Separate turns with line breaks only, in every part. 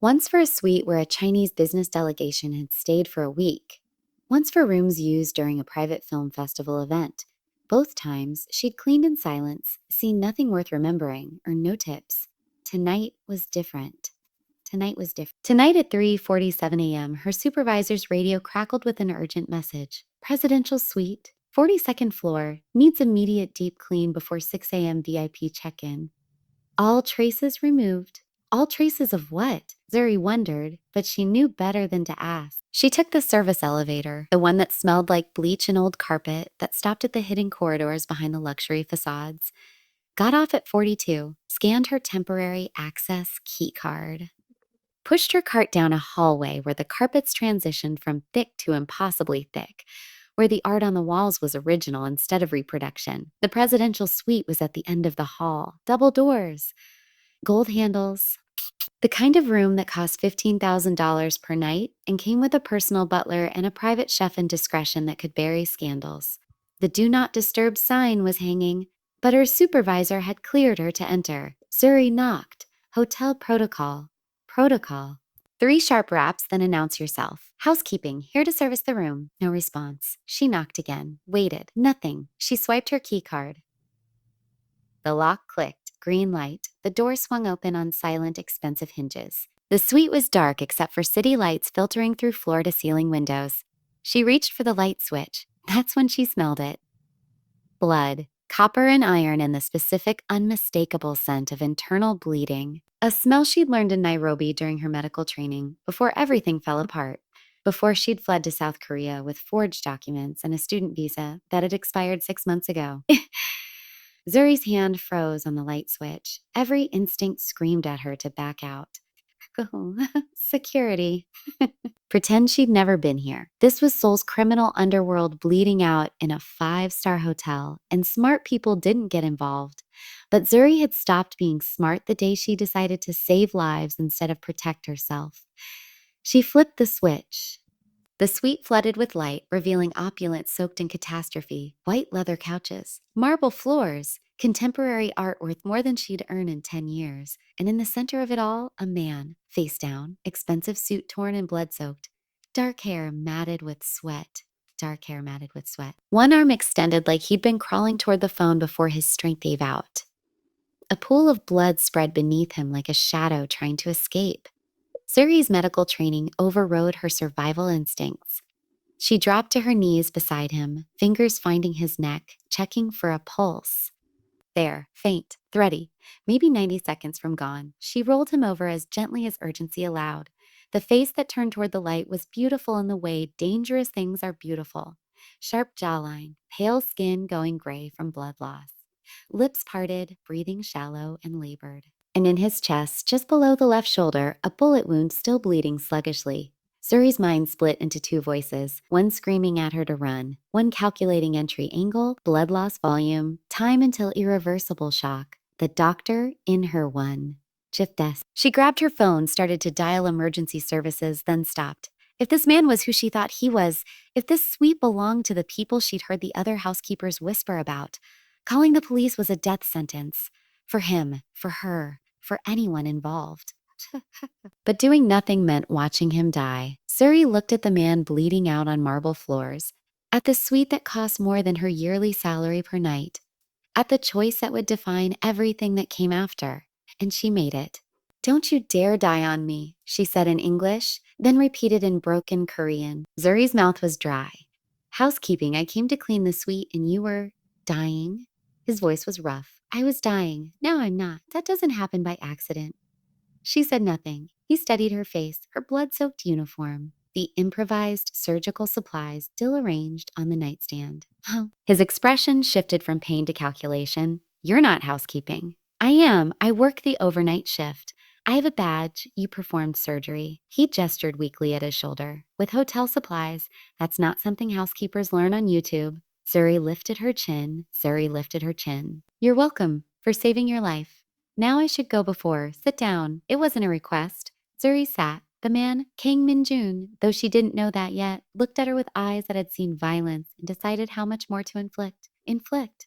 Once for a suite where a Chinese business delegation had stayed for a week. Once for rooms used during a private film festival event. Both times, she'd cleaned in silence, seen nothing worth remembering, or no tips. Tonight was different. Tonight at 3:47 a.m., her supervisor's radio crackled with an urgent message. Presidential suite, 42nd floor, needs immediate deep clean before 6 a.m. VIP check-in. All traces removed. All traces of what? Zuri wondered, but she knew better than to ask. She took the service elevator, the one that smelled like bleach and old carpet, that stopped at the hidden corridors behind the luxury facades. Got off at 42, scanned her temporary access key card. Pushed her cart down a hallway where the carpets transitioned from thick to impossibly thick, where the art on the walls was original instead of reproduction. The presidential suite was at the end of the hall. Double doors. Gold handles. The kind of room that cost $15,000 per night and came with a personal butler and a private chef and discretion that could bury scandals. The Do Not Disturb sign was hanging, but her supervisor had cleared her to enter. Zuri knocked. Hotel protocol. Protocol. 3 sharp raps, then announce yourself. Housekeeping, here to service the room. No response. She knocked again. Waited. Nothing. She swiped her key card. The lock clicked. Green light. The door swung open on silent, expensive hinges. The suite was dark except for city lights filtering through floor-to-ceiling windows. She reached for the light switch. That's when she smelled it. Blood, copper and iron, and the specific, unmistakable scent of internal bleeding. A smell she'd learned in Nairobi during her medical training, before everything fell apart. Before she'd fled to South Korea with forged documents and a student visa that had expired 6 months ago. Zuri's hand froze on the light switch. Every instinct screamed at her to back out. Oh, security. Pretend she'd never been here. This was Seoul's criminal underworld bleeding out in a 5-star hotel, and smart people didn't get involved. But Zuri had stopped being smart the day she decided to save lives instead of protect herself. She flipped the switch. The suite flooded with light, revealing opulence soaked in catastrophe, white leather couches, marble floors, contemporary art worth more than she'd earned in 10 years, and in the center of it all, a man, face down, expensive suit torn and blood-soaked, dark hair matted with sweat. One arm extended like he'd been crawling toward the phone before his strength gave out. A pool of blood spread beneath him like a shadow trying to escape. Zuri's medical training overrode her survival instincts. She dropped to her knees beside him, fingers finding his neck, checking for a pulse. There, faint, thready, maybe 90 seconds from gone. She rolled him over as gently as urgency allowed. The face that turned toward the light was beautiful in the way dangerous things are beautiful. Sharp jawline, pale skin going gray from blood loss. Lips parted, breathing shallow and labored. And in his chest, just below the left shoulder, a bullet wound still bleeding sluggishly. Zuri's mind split into 2 voices, one screaming at her to run, one calculating entry angle, blood loss volume, time until irreversible shock. The doctor in her won. Shift desk. She grabbed her phone, started to dial emergency services, then stopped. If this man was who she thought he was, if this suite belonged to the people she'd heard the other housekeepers whisper about, calling the police was a death sentence. For him, for her, for anyone involved. But doing nothing meant watching him die. Zuri looked at the man bleeding out on marble floors, at the suite that cost more than her yearly salary per night, at the choice that would define everything that came after. And she made it. Don't you dare die on me, she said in English, then repeated in broken Korean. Zuri's mouth was dry. Housekeeping, I came to clean the suite and you were dying? His voice was rough. I was dying. Now I'm not. That doesn't happen by accident. She said nothing. He studied her face, her blood-soaked uniform, the improvised surgical supplies still arranged on the nightstand. His expression shifted from pain to calculation. You're not housekeeping. I am. I work the overnight shift. I have a badge. You performed surgery. He gestured weakly at his shoulder. With hotel supplies, that's not something housekeepers learn on YouTube. Zuri lifted her chin. You're welcome for saving your life. Now I should go before. Sit down. It wasn't a request. Zuri sat. The man, Kang Min-jun, though she didn't know that yet, looked at her with eyes that had seen violence and decided how much more to inflict.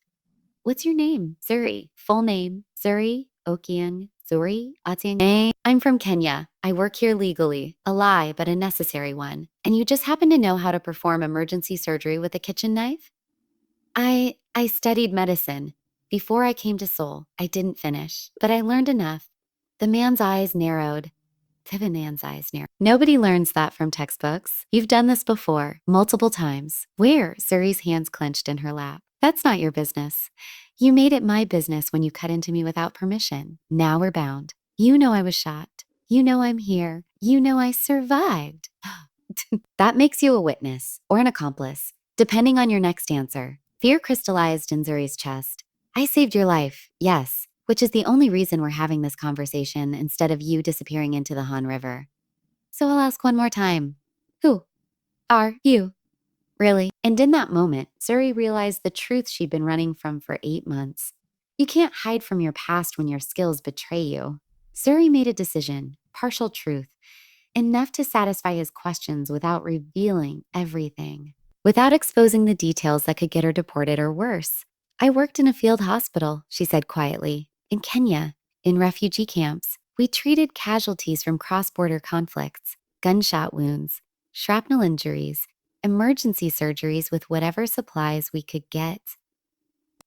What's your name? Zuri. Full name, Zuri Okiang Zuri, I'm from Kenya. I work here legally. A lie, but a necessary one. And you just happen to know how to perform emergency surgery with a kitchen knife? I studied medicine. Before I came to Seoul, I didn't finish, but I learned enough. The man's eyes narrowed. The man's eyes narrowed. Nobody learns that from textbooks. You've done this before, multiple times. Where? Suri's hands clenched in her lap. That's not your business. You made it my business when you cut into me without permission. Now we're bound. You know I was shot. You know I'm here. You know I survived. That makes you a witness or an accomplice, depending on your next answer. Fear crystallized in Zuri's chest. I saved your life, yes, which is the only reason we're having this conversation instead of you disappearing into the Han River. So I'll ask one more time. Who are you? Really? And in that moment, Zuri realized the truth she'd been running from for 8 months. You can't hide from your past when your skills betray you. Zuri made a decision, partial truth, enough to satisfy his questions without revealing everything, without exposing the details that could get her deported or worse. I worked in a field hospital, she said quietly, in Kenya, in refugee camps. We treated casualties from cross-border conflicts, gunshot wounds, shrapnel injuries, emergency surgeries with whatever supplies we could get.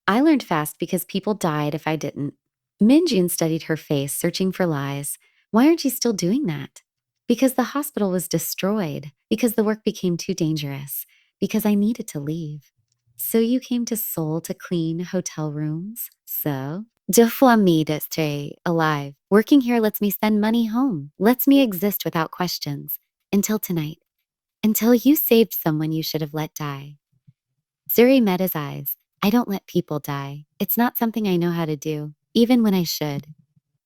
I learned fast because people died if I didn't. Minjun studied her face, searching for lies. Why aren't you still doing that? Because the hospital was destroyed, because the work became too dangerous, because I needed to leave. So you came to Seoul to clean hotel rooms? So? Deux fois me to stay alive. Working here lets me send money home, lets me exist without questions. Until tonight. Until you saved someone you should have let die. Zuri met his eyes. I don't let people die. It's not something I know how to do, even when I should.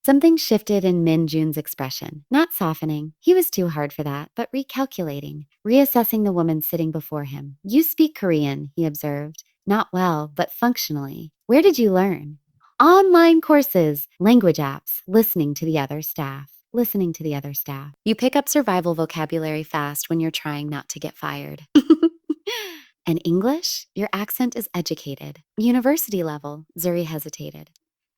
Something shifted in Min Jun's expression, not softening. He was too hard for that, but recalculating, reassessing the woman sitting before him. You speak Korean, he observed. Not well, but functionally. Where did you learn? Online courses, language apps, listening to the other staff. Listening to the other staff. You pick up survival vocabulary fast when you're trying not to get fired. And English? Your accent is educated. University level, Zuri hesitated.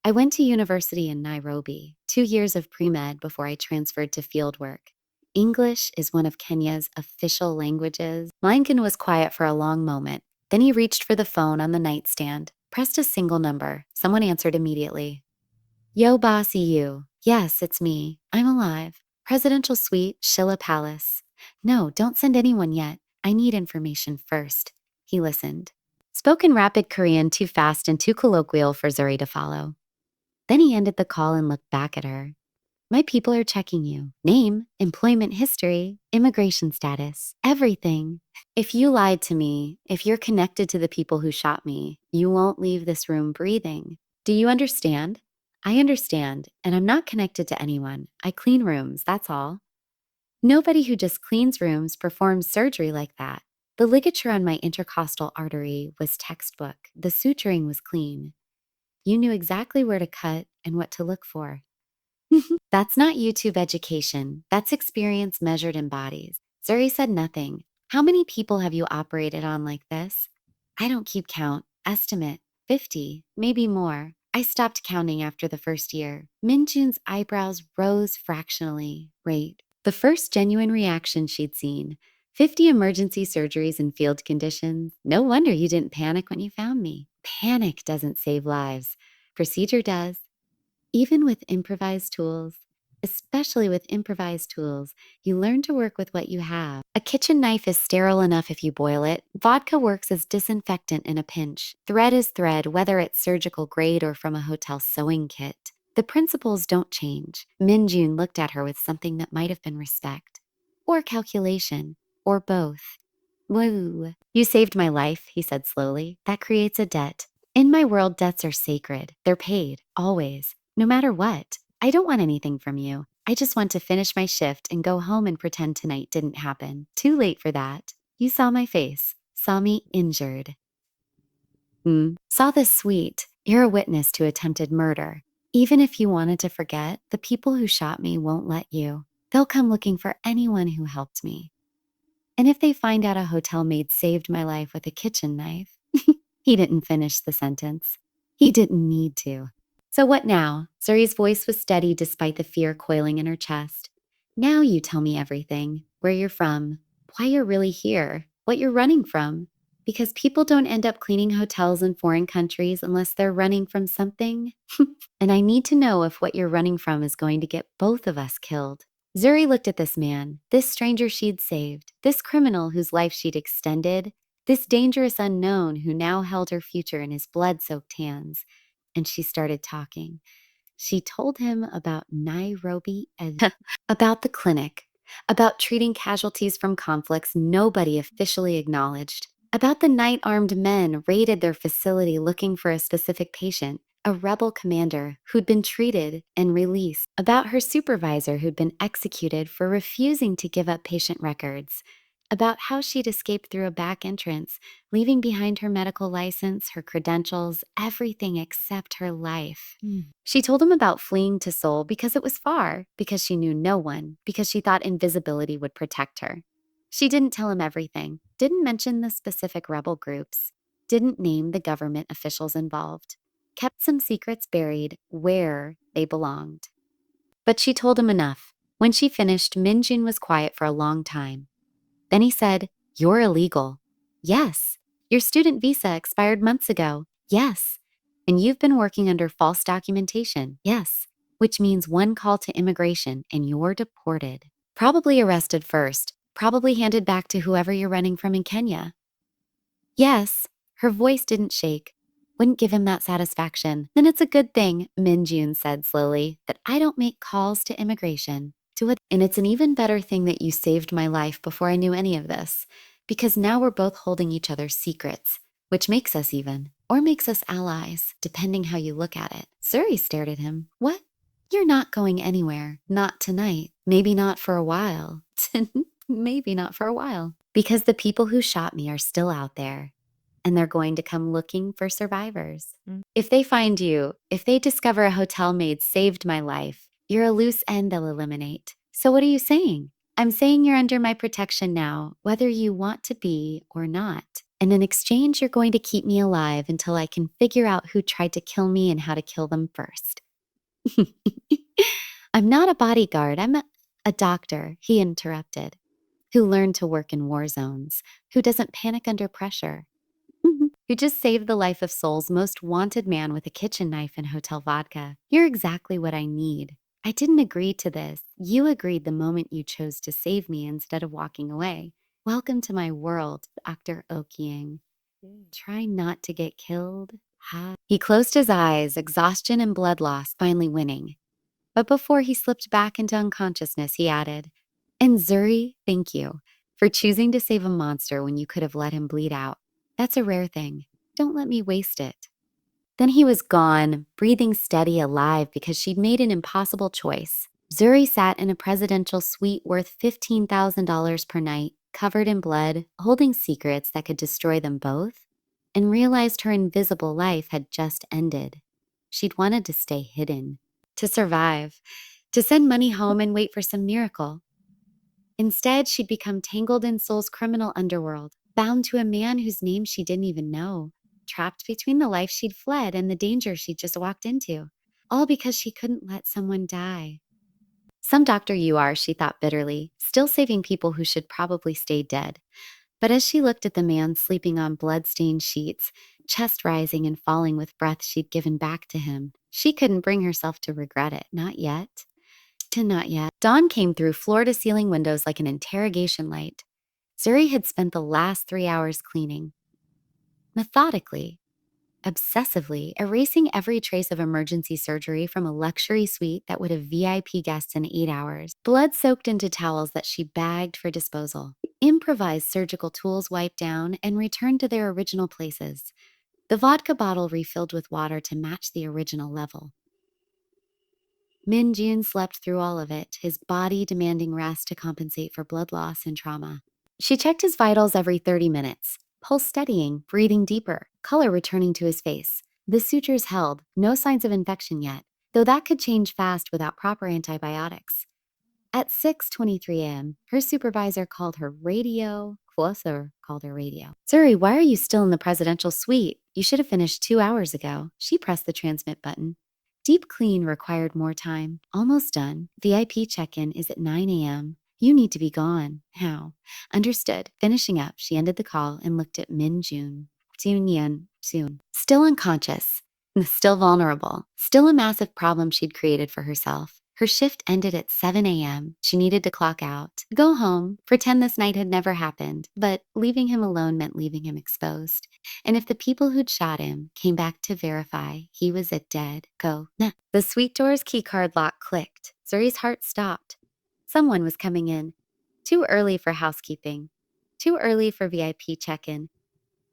I went to university in Nairobi, 2 years of pre-med before I transferred to fieldwork. English is one of Kenya's official languages. Lincoln was quiet for a long moment. Then he reached for the phone on the nightstand, pressed a single number. Someone answered immediately. Yo, boss EU. Yes, it's me. I'm alive. Presidential suite, Shilla Palace. No, don't send anyone yet. I need information first. He listened. Spoke in rapid Korean, too fast and too colloquial for Zuri to follow. Then he ended the call and looked back at her. My people are checking you. Name, employment history, immigration status, everything. If you lied to me, if you're connected to the people who shot me, you won't leave this room breathing. Do you understand? I understand, and I'm not connected to anyone. I clean rooms, that's all. Nobody who just cleans rooms performs surgery like that. The ligature on my intercostal artery was textbook. The suturing was clean. You knew exactly where to cut and what to look for. That's not YouTube education. That's experience measured in bodies. Zuri said nothing. How many people have you operated on like this? I don't keep count. Estimate 50, maybe more. I stopped counting after the first year. Minjun's eyebrows rose fractionally. Rate. The first genuine reaction she'd seen. 50 emergency surgeries in field conditions. No wonder you didn't panic when you found me. Panic doesn't save lives. Procedure does. Even with improvised tools, especially with improvised tools, you learn to work with what you have. A kitchen knife is sterile enough if you boil it. Vodka works as disinfectant in a pinch. Thread is thread, whether it's surgical grade or from a hotel sewing kit. The principles don't change. Min Jun looked at her with something that might have been respect. Or calculation. Or both. Woo. You saved my life, he said slowly. That creates a debt. In my world, debts are sacred. They're paid, always, no matter what. I don't want anything from you. I just want to finish my shift and go home and pretend tonight didn't happen. Too late for that. You saw my face, saw me injured. Saw this suite. You're a witness to attempted murder. Even if you wanted to forget, the people who shot me won't let you. They'll come looking for anyone who helped me. And if they find out a hotel maid saved my life with a kitchen knife, he didn't finish the sentence. He didn't need to. So what now? Zuri's voice was steady despite the fear coiling in her chest. Now you tell me everything. Where you're from, why you're really here, what you're running from. Because people don't end up cleaning hotels in foreign countries unless they're running from something. And I need to know if what you're running from is going to get both of us killed. Zuri looked at this man, this stranger she'd saved, this criminal whose life she'd extended, this dangerous unknown who now held her future in his blood-soaked hands. And she started talking. She told him about Nairobi, about the clinic, about treating casualties from conflicts nobody officially acknowledged, about the night armed men raided their facility looking for a specific patient, a rebel commander who'd been treated and released, about her supervisor who'd been executed for refusing to give up patient records, about how she'd escaped through a back entrance, leaving behind her medical license, her credentials, everything except her life. She told him about fleeing to Seoul because it was far, because she knew no one, because she thought invisibility would protect her. She didn't tell him everything, didn't mention the specific rebel groups, didn't name the government officials involved, kept some secrets buried where they belonged. But she told him enough. When she finished, Minjun was quiet for a long time. Then he said, "You're illegal." "Yes." "Your student visa expired months ago." "Yes." "And you've been working under false documentation." "Yes." "Which means one call to immigration and you're deported. Probably arrested first, probably handed back to whoever you're running from in Kenya." "Yes." Her voice didn't shake. Wouldn't give him that satisfaction. "Then it's a good thing," Min Jun said slowly, "that I don't make calls to immigration. And it's an even better thing that you saved my life before I knew any of this, because now we're both holding each other's secrets, which makes us even, or makes us allies, depending how you look at it." Suri stared at him. "What? You're not going anywhere. Not tonight. Maybe not for a while." Maybe not for a while. "Because the people who shot me are still out there, and they're going to come looking for survivors. If they find you, if they discover a hotel maid saved my life, you're a loose end they'll eliminate. So what are you saying?" "I'm saying you're under my protection now, whether you want to be or not. And in exchange, you're going to keep me alive until I can figure out who tried to kill me and how to kill them first." "I'm not a bodyguard. I'm a doctor," he interrupted, "who learned to work in war zones, who doesn't panic under pressure, who just saved the life of Seoul's most wanted man with a kitchen knife and hotel vodka. You're exactly what I need. I didn't agree to this. You agreed the moment you chose to save me instead of walking away. Welcome to my world, Dr. Okyang. Try not to get killed." He closed his eyes, exhaustion and blood loss finally winning. But before he slipped back into unconsciousness, he added, "And Zuri, thank you for choosing to save a monster when you could have let him bleed out. That's a rare thing. Don't let me waste it." Then he was gone, breathing steady, alive because she'd made an impossible choice. Zuri sat in a presidential suite worth $15,000 per night, covered in blood, holding secrets that could destroy them both, and realized her invisible life had just ended. She'd wanted to stay hidden, to survive, to send money home and wait for some miracle. Instead, she'd become tangled in Seoul's criminal underworld, bound to a man whose name she didn't even know, trapped between the life she'd fled and the danger she'd just walked into, all because she couldn't let someone die. Some doctor you are, she thought bitterly, still saving people who should probably stay dead. But as she looked at the man sleeping on blood-stained sheets, chest rising and falling with breath she'd given back to him, she couldn't bring herself to regret it. Not yet. Not yet. Dawn came through floor-to-ceiling windows like an interrogation light. Zuri had spent the last 3 hours cleaning, methodically, obsessively, erasing every trace of emergency surgery from a luxury suite that would have VIP guests in 8 hours, blood soaked into towels that she bagged for disposal, improvised surgical tools wiped down and returned to their original places, the vodka bottle refilled with water to match the original level. Min Jun slept through all of it, his body demanding rest to compensate for blood loss and trauma. She checked his vitals every 30 minutes, pulse steadying, breathing deeper, color returning to his face. The sutures held, no signs of infection yet, though that could change fast without proper antibiotics. At 6:23 a.m., her supervisor called her radio. Closer called her radio. "Zuri, why are you still in the presidential suite? You should have finished 2 hours ago." She pressed the transmit button. Deep clean required more time. Almost done. VIP check-in is at 9 a.m. You need to be gone. How? Understood. Finishing up, she ended the call and looked at Min Jun. Jun soon. Still unconscious. Still vulnerable. Still a massive problem she'd created for herself. Her shift ended at 7 a.m. She needed to clock out. Go home. Pretend this night had never happened. But leaving him alone meant leaving him exposed. And if the people who'd shot him came back to verify he was a dead, go. Nah. The suite door's keycard lock clicked. Zuri's heart stopped. Someone was coming in. Too early for housekeeping. Too early for VIP check-in.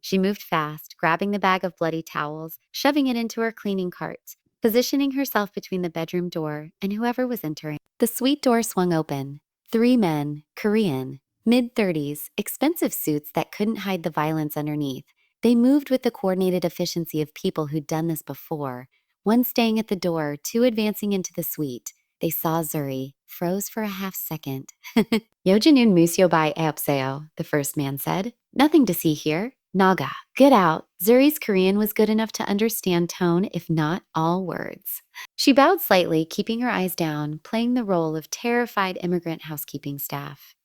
She moved fast, grabbing the bag of bloody towels, shoving it into her cleaning cart, positioning herself between the bedroom door and whoever was entering. The suite door swung open. 3 men, Korean, mid-30s, expensive suits that couldn't hide the violence underneath. They moved with the coordinated efficiency of people who'd done this before. One staying at the door, 2 advancing into the suite. They saw Zuri, froze for a half second. Yojinun museo bai eopseo, the first man said. Nothing to see here. Naga, get out. Zuri's Korean was good enough to understand tone, if not all words. She bowed slightly, keeping her eyes down, playing the role of terrified immigrant housekeeping staff.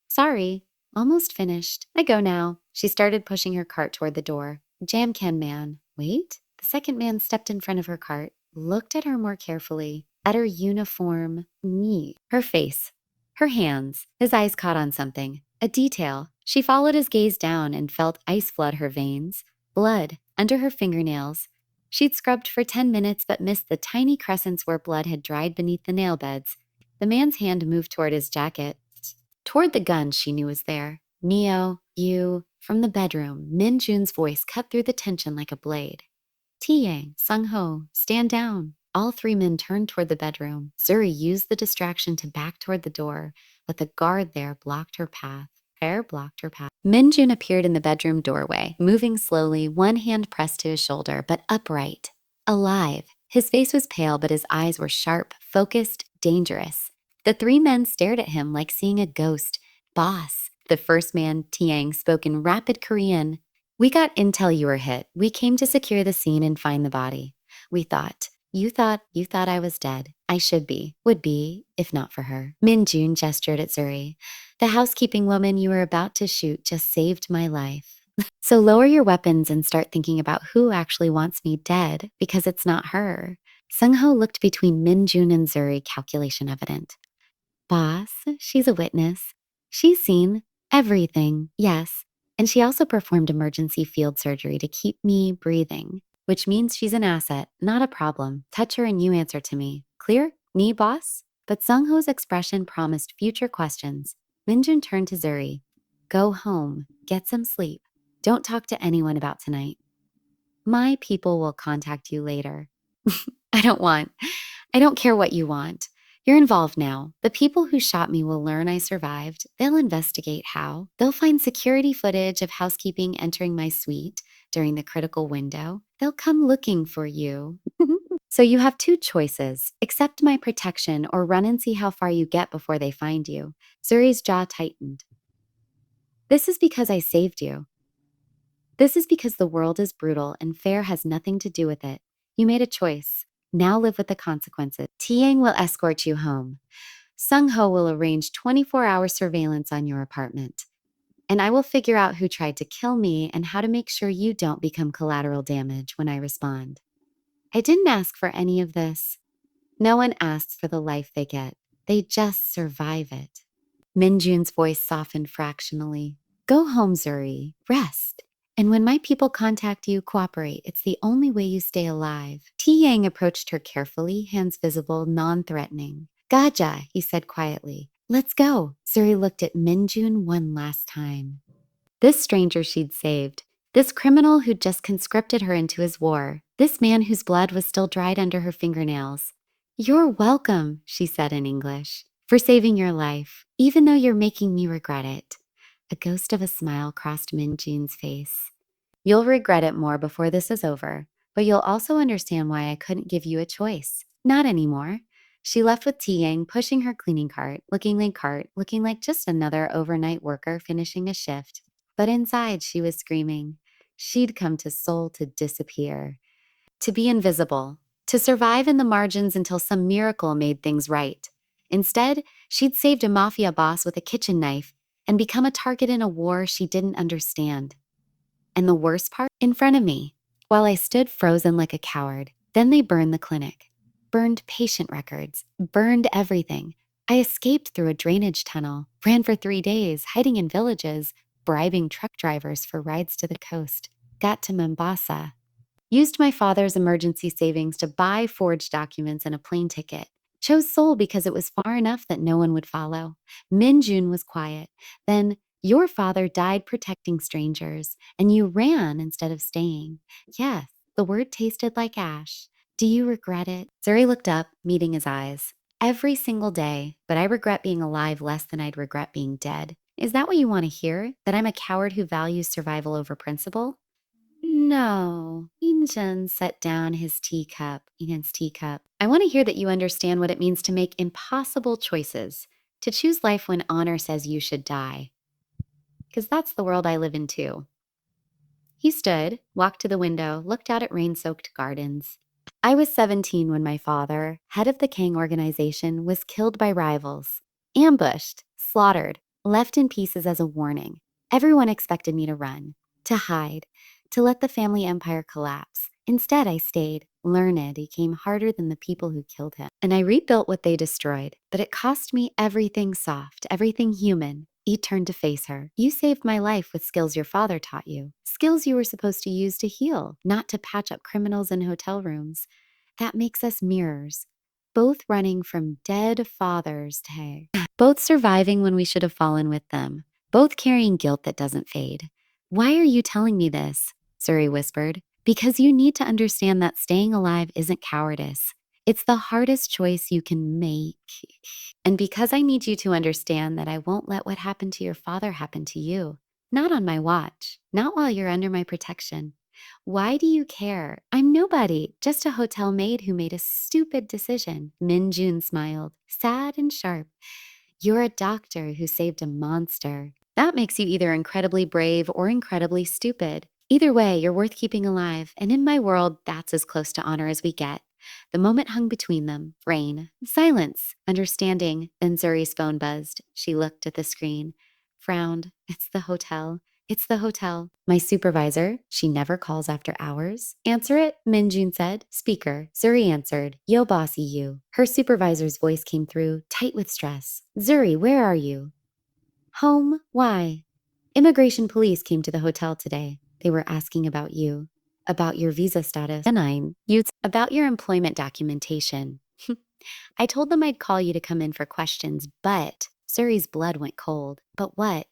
Sorry, almost finished. I go now. She started pushing her cart toward the door. Jam can man. Wait. The second man stepped in front of her cart, looked at her more carefully, at her uniform, knee, her face, her hands. His eyes caught on something. A detail. She followed his gaze down and felt ice flood her veins. Blood under her fingernails. She'd scrubbed for 10 minutes but missed the tiny crescents where blood had dried beneath the nail beds. The man's hand moved toward his jacket. Toward the gun she knew was there. Neo, you. From the bedroom, Min Jun's voice cut through the tension like a blade. Yang, Sung Ho, stand down. All 3 men turned toward the bedroom. Zuri used the distraction to back toward the door, but the guard there blocked her path. Min Jun appeared in the bedroom doorway, moving slowly, one hand pressed to his shoulder, but upright. Alive. His face was pale, but his eyes were sharp, focused, dangerous. The 3 men stared at him like seeing a ghost. Boss. The first man, Tiang, spoke in rapid Korean. We got intel you were hit. We came to secure the scene and find the body. We thought. You thought I was dead. I should be, would be, if not for her. Min Jun gestured at Zuri. The housekeeping woman you were about to shoot just saved my life. So lower your weapons and start thinking about who actually wants me dead, because it's not her. Sung Ho looked between Min Jun and Zuri, calculation evident. Boss, she's a witness. She's seen everything, yes. And she also performed emergency field surgery to keep me breathing, which means she's an asset, not a problem. Touch her and you answer to me. Clear? Me, boss? But Sung Ho's expression promised future questions. Minjun turned to Zuri. Go home. Get some sleep. Don't talk to anyone about tonight. My people will contact you later. I don't care what you want. You're involved now. The people who shot me will learn I survived. They'll investigate how. They'll find security footage of housekeeping entering my suite during the critical window. They'll come looking for you. So you have 2 choices. Accept my protection or run and see how far you get before they find you. Zuri's jaw tightened. This is because I saved you. This is because the world is brutal and fair has nothing to do with it. You made a choice. Now live with the consequences. Tiang will escort you home. Sung Ho will arrange 24-hour surveillance on your apartment. And I will figure out who tried to kill me and how to make sure you don't become collateral damage when I respond. I didn't ask for any of this. No one asks for the life they get. They just survive it. Min Jun's voice softened fractionally. Go home, Zuri. Rest. And when my people contact you, cooperate. It's the only way you stay alive. Yang approached her carefully, hands visible, non-threatening. Gaja, he said quietly. Let's go. Zuri looked at Min Jun one last time. This stranger she'd saved. This criminal who'd just conscripted her into his war. This man whose blood was still dried under her fingernails. You're welcome, she said in English, for saving your life, even though you're making me regret it. A ghost of a smile crossed Min Jun's face. You'll regret it more before this is over, but you'll also understand why I couldn't give you a choice. Not anymore. She left with Tiang pushing her cleaning cart, looking like just another overnight worker finishing a shift. But inside she was screaming. She'd come to Seoul to disappear, to be invisible, to survive in the margins until some miracle made things right. Instead, she'd saved a mafia boss with a kitchen knife and become a target in a war she didn't understand. And the worst part? In front of me, while I stood frozen like a coward. Then they burned the clinic, burned patient records, burned everything. I escaped through a drainage tunnel, ran for 3 days, hiding in villages, bribing truck drivers for rides to the coast, got to Mombasa, used my father's emergency savings to buy forged documents and a plane ticket. Chose Seoul because it was far enough that no one would follow. Minjun was quiet. Then your father died protecting strangers, and you ran instead of staying. Yes, the word tasted like ash. Do you regret it? Zuri looked up, meeting his eyes. Every single day, but I regret being alive less than I'd regret being dead. Is that what you want to hear? That I'm a coward who values survival over principle? No. Injun set down his teacup. Ian's teacup. I want to hear that you understand what it means to make impossible choices, to choose life when honor says you should die. Because that's the world I live in too. He stood, walked to the window, looked out at rain-soaked gardens. I was 17 when my father, head of the Kang organization, was killed by rivals. Ambushed, slaughtered, left in pieces as a warning. Everyone expected me to run, to hide, to let the family empire collapse. Instead, I stayed. Learned became harder than the people who killed him. And I rebuilt what they destroyed. But it cost me everything soft, everything human. He turned to face her. You saved my life with skills your father taught you. Skills you were supposed to use to heal, not to patch up criminals in hotel rooms. That makes us mirrors. Both running from dead fathers to both surviving when we should have fallen with them. Both carrying guilt that doesn't fade. Why are you telling me this? Suri whispered. Because you need to understand that staying alive isn't cowardice. It's the hardest choice you can make. And because I need you to understand that I won't let what happened to your father happen to you. Not on my watch. Not while you're under my protection. Why do you care? I'm nobody, just a hotel maid who made a stupid decision. Min Jun smiled, sad and sharp. You're a doctor who saved a monster. That makes you either incredibly brave or incredibly stupid. Either way, you're worth keeping alive, and in my world, that's as close to honor as we get. The moment hung between them. Rain. Silence. Understanding. Then Zuri's phone buzzed. She looked at the screen. Frowned. It's the hotel. It's the hotel. My supervisor. She never calls after hours. Answer it, Minjun said. Speaker. Zuri answered. Yo, bossy, you. Her supervisor's voice came through, tight with stress. Zuri, where are you? Home? Why? Immigration police came to the hotel today. They were asking about you, about your visa status, and about your employment documentation. I told them I'd call you to come in for questions, but Zuri's blood went cold. But what?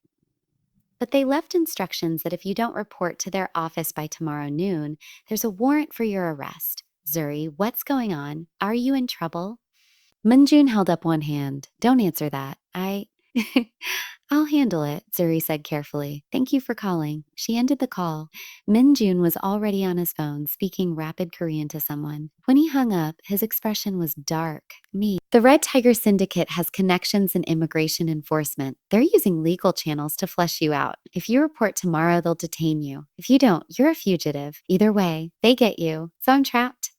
But they left instructions that if you don't report to their office by tomorrow noon, there's a warrant for your arrest. Zuri, what's going on? Are you in trouble? Minjun held up one hand. Don't answer that. I'll handle it, Zuri said carefully. Thank you for calling. She ended the call. Minjun was already on his phone, speaking rapid Korean to someone. When he hung up, his expression was dark. Me. The Red Tiger Syndicate has connections in immigration enforcement. They're using legal channels to flush you out. If you report tomorrow, they'll detain you. If you don't, you're a fugitive. Either way, they get you. So I'm trapped.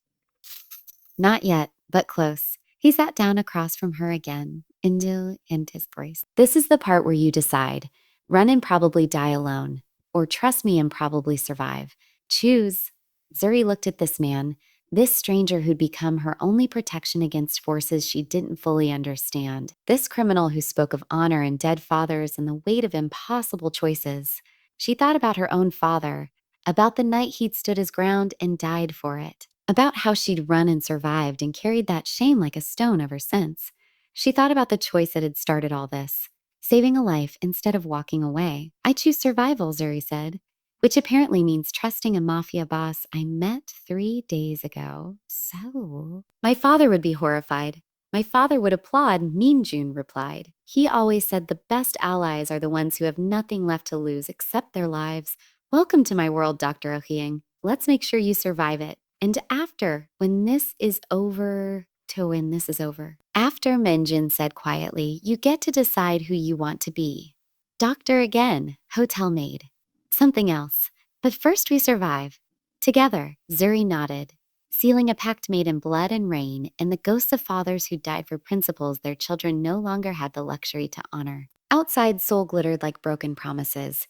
Not yet, but close. He sat down across from her again, Indil and his voice. This is the part where you decide. Run and probably die alone. Or trust me and probably survive. Choose. Zuri looked at this man, this stranger who'd become her only protection against forces she didn't fully understand. This criminal who spoke of honor and dead fathers and the weight of impossible choices. She thought about her own father, about the night he'd stood his ground and died for it. About how she'd run and survived and carried that shame like a stone ever since. She thought about the choice that had started all this, saving a life instead of walking away. I choose survival, Zuri said, which apparently means trusting a mafia boss I met 3 days ago. So, my father would be horrified. My father would applaud, Minjun replied. He always said the best allies are the ones who have nothing left to lose except their lives. Welcome to my world, Dr. Ohyang. Let's make sure you survive it. And after, when this is over, to when this is over. After, Minjin said quietly, you get to decide who you want to be. Doctor again, hotel maid. Something else. But first we survive. Together, Zuri nodded. sealing a pact made in blood and rain, and the ghosts of fathers who died for principles their children no longer had the luxury to honor. Outside, Seoul glittered like broken promises.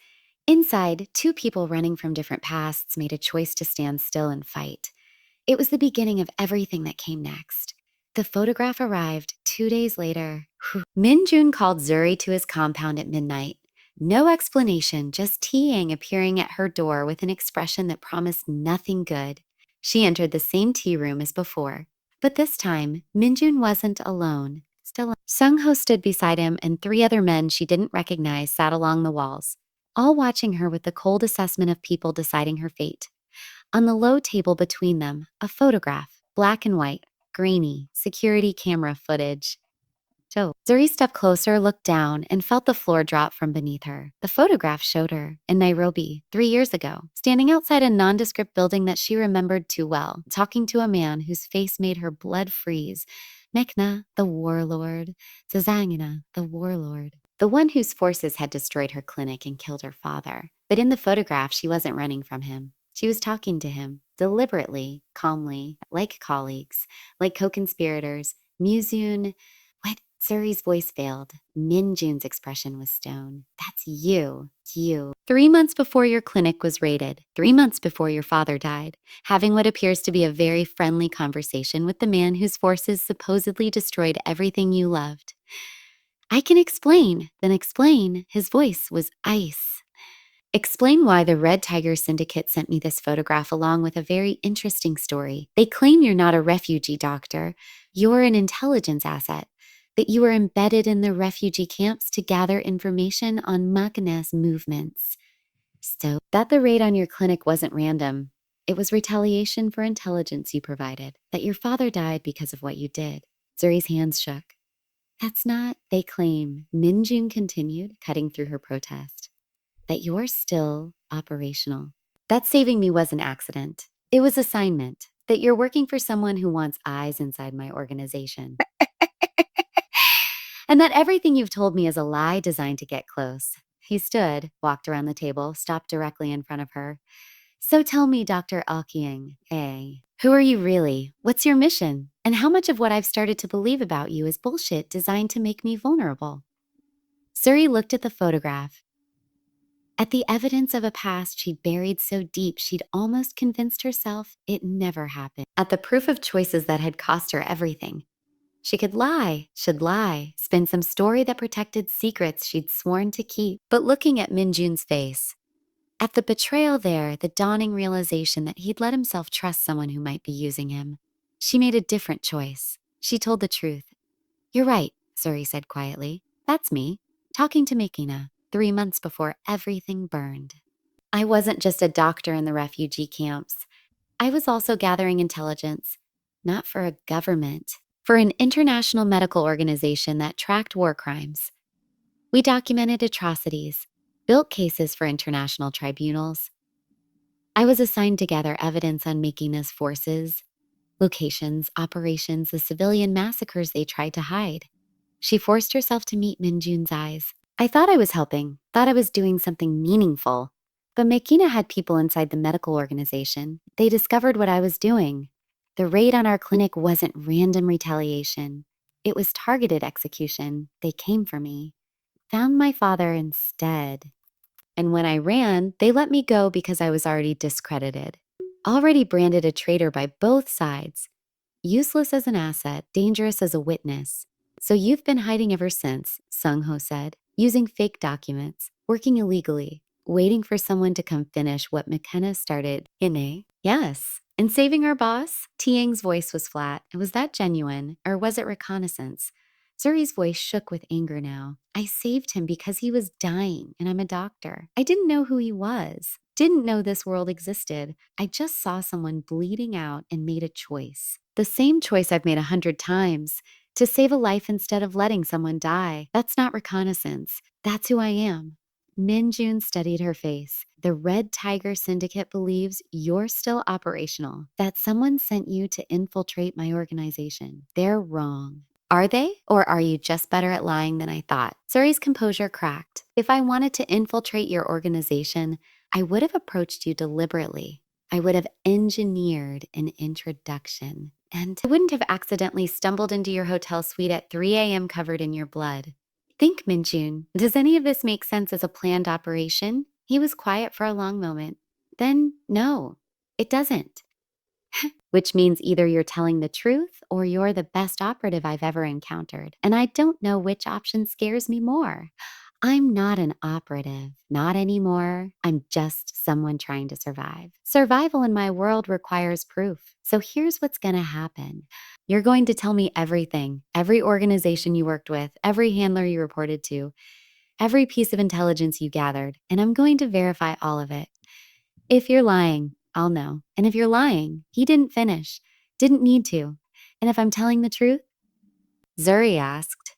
Inside, two people running from different pasts made a choice to stand still and fight. It was the beginning of everything that came next. The photograph arrived 2 days later. Min Jun called Zuri to his compound at midnight. No explanation, just Tiang appearing at her door with an expression that promised nothing good. She entered the same tea room as before. But this time, Minjun wasn't alone. Sung Ho stood beside him, and three other men she didn't recognize sat along the walls, all watching her with the cold assessment of people deciding her fate. On the low table between them, a photograph, black and white, grainy, security camera footage. So Zuri stepped closer, looked down, and felt the floor drop from beneath her. The photograph showed her, in Nairobi, 3 years ago, standing outside a nondescript building that she remembered too well, talking to a man whose face made her blood freeze. Mekna, the warlord. Zazangina, the warlord. The one whose forces had destroyed her clinic and killed her father. But in the photograph, she wasn't running from him. She was talking to him, deliberately, calmly, like colleagues, like co-conspirators. Muzun. What? Suri's voice failed. Min Jun's expression was stone. That's you. It's you. 3 months before your clinic was raided, 3 months before your father died, having what appears to be a very friendly conversation with the man whose forces supposedly destroyed everything you loved. I can explain. Then explain. His voice was ice. Explain why the Red Tiger Syndicate sent me this photograph along with a very interesting story. They claim you're not a refugee doctor. You're an intelligence asset. That you were embedded in the refugee camps to gather information on Makana's movements. So, that the raid on your clinic wasn't random. It was retaliation for intelligence you provided. That your father died because of what you did. Zuri's hands shook. That's not, they claim, Minjun continued, cutting through her protest, that you're still operational. That saving me was an accident. It was assignment. That you're working for someone who wants eyes inside my organization. And that everything you've told me is a lie designed to get close. He stood, walked around the table, stopped directly in front of her. So tell me, Dr. Alkying, who are you really? What's your mission? And how much of what I've started to believe about you is bullshit designed to make me vulnerable? Suri looked at the photograph, at the evidence of a past she'd buried so deep she'd almost convinced herself it never happened, at the proof of choices that had cost her everything. She could lie, should lie, spin some story that protected secrets she'd sworn to keep. But looking at Minjun's face, at the betrayal there, the dawning realization that he'd let himself trust someone who might be using him, she made a different choice. She told the truth. You're right, Suri said quietly. That's me, talking to Makina, 3 months before everything burned. I wasn't just a doctor in the refugee camps. I was also gathering intelligence, not for a government, for an international medical organization that tracked war crimes. We documented atrocities, built cases for international tribunals. I was assigned to gather evidence on Makina's forces, locations, operations, the civilian massacres they tried to hide. She forced herself to meet Minjun's eyes. I thought I was helping, thought I was doing something meaningful. But Makina had people inside the medical organization. They discovered what I was doing. The raid on our clinic wasn't random retaliation. It was targeted execution. They came for me. Found my father instead. And when I ran, they let me go because I was already discredited. Already branded a traitor by both sides. Useless as an asset, dangerous as a witness. So you've been hiding ever since, Sung Ho said, using fake documents, working illegally, waiting for someone to come finish what McKenna started. Ine? Yes. And saving our boss? Tiang's voice was flat. Was that genuine, or was it reconnaissance? Zuri's voice shook with anger now. I saved him because he was dying, and I'm a doctor. I didn't know who he was. Didn't know this world existed. I just saw someone bleeding out and made a choice. The same choice I've made 100 times. To save a life instead of letting someone die. That's not reconnaissance. That's who I am. Min Jun studied her face. The Red Tiger Syndicate believes you're still operational. That someone sent you to infiltrate my organization. They're wrong. Are they? Or are you just better at lying than I thought? Suri's composure cracked. If I wanted to infiltrate your organization, I would have approached you deliberately. I would have engineered an introduction, and I wouldn't have accidentally stumbled into your hotel suite at 3 a.m. covered in your blood. Think, Minjun. Does any of this make sense as a planned operation? He was quiet for a long moment. Then, no, it doesn't. Which means either you're telling the truth or you're the best operative I've ever encountered. And I don't know which option scares me more. I'm not an operative, not anymore. I'm just someone trying to survive. Survival in my world requires proof. So here's what's going to happen. You're going to tell me everything, every organization you worked with, every handler you reported to, every piece of intelligence you gathered, and I'm going to verify all of it. If you're lying, I'll know. And if you're lying, he didn't finish, didn't need to. And if I'm telling the truth, Zuri asked,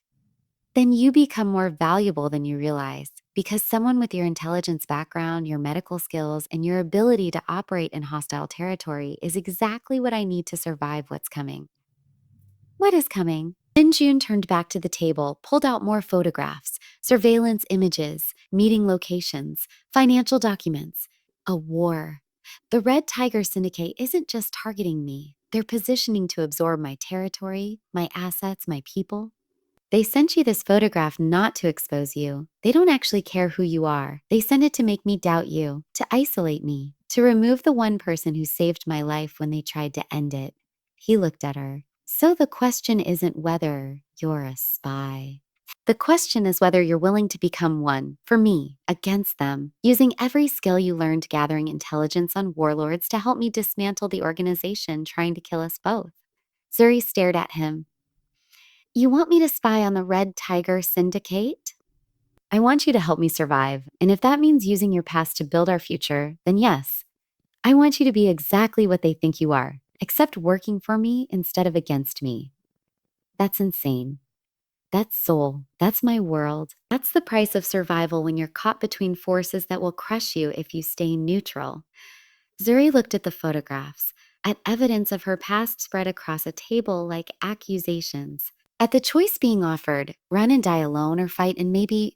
then you become more valuable than you realize because someone with your intelligence background, your medical skills, and your ability to operate in hostile territory is exactly what I need to survive what's coming. What is coming? Minjun turned back to the table, pulled out more photographs, surveillance images, meeting locations, financial documents. A war. The Red Tiger Syndicate isn't just targeting me. They're positioning to absorb my territory, my assets, my people. They sent you this photograph not to expose you. They don't actually care who you are. They sent it to make me doubt you, to isolate me, to remove the one person who saved my life when they tried to end it. He looked at her. So the question isn't whether you're a spy. The question is whether you're willing to become one, for me, against them, using every skill you learned gathering intelligence on warlords to help me dismantle the organization trying to kill us both. Zuri stared at him. You want me to spy on the Red Tiger Syndicate? I want you to help me survive, and if that means using your past to build our future, then yes. I want you to be exactly what they think you are, except working for me instead of against me. That's insane. That's soul. That's my world. That's the price of survival when you're caught between forces that will crush you if you stay neutral. Zuri looked at the photographs, at evidence of her past spread across a table like accusations. At the choice being offered, run and die alone or fight and maybe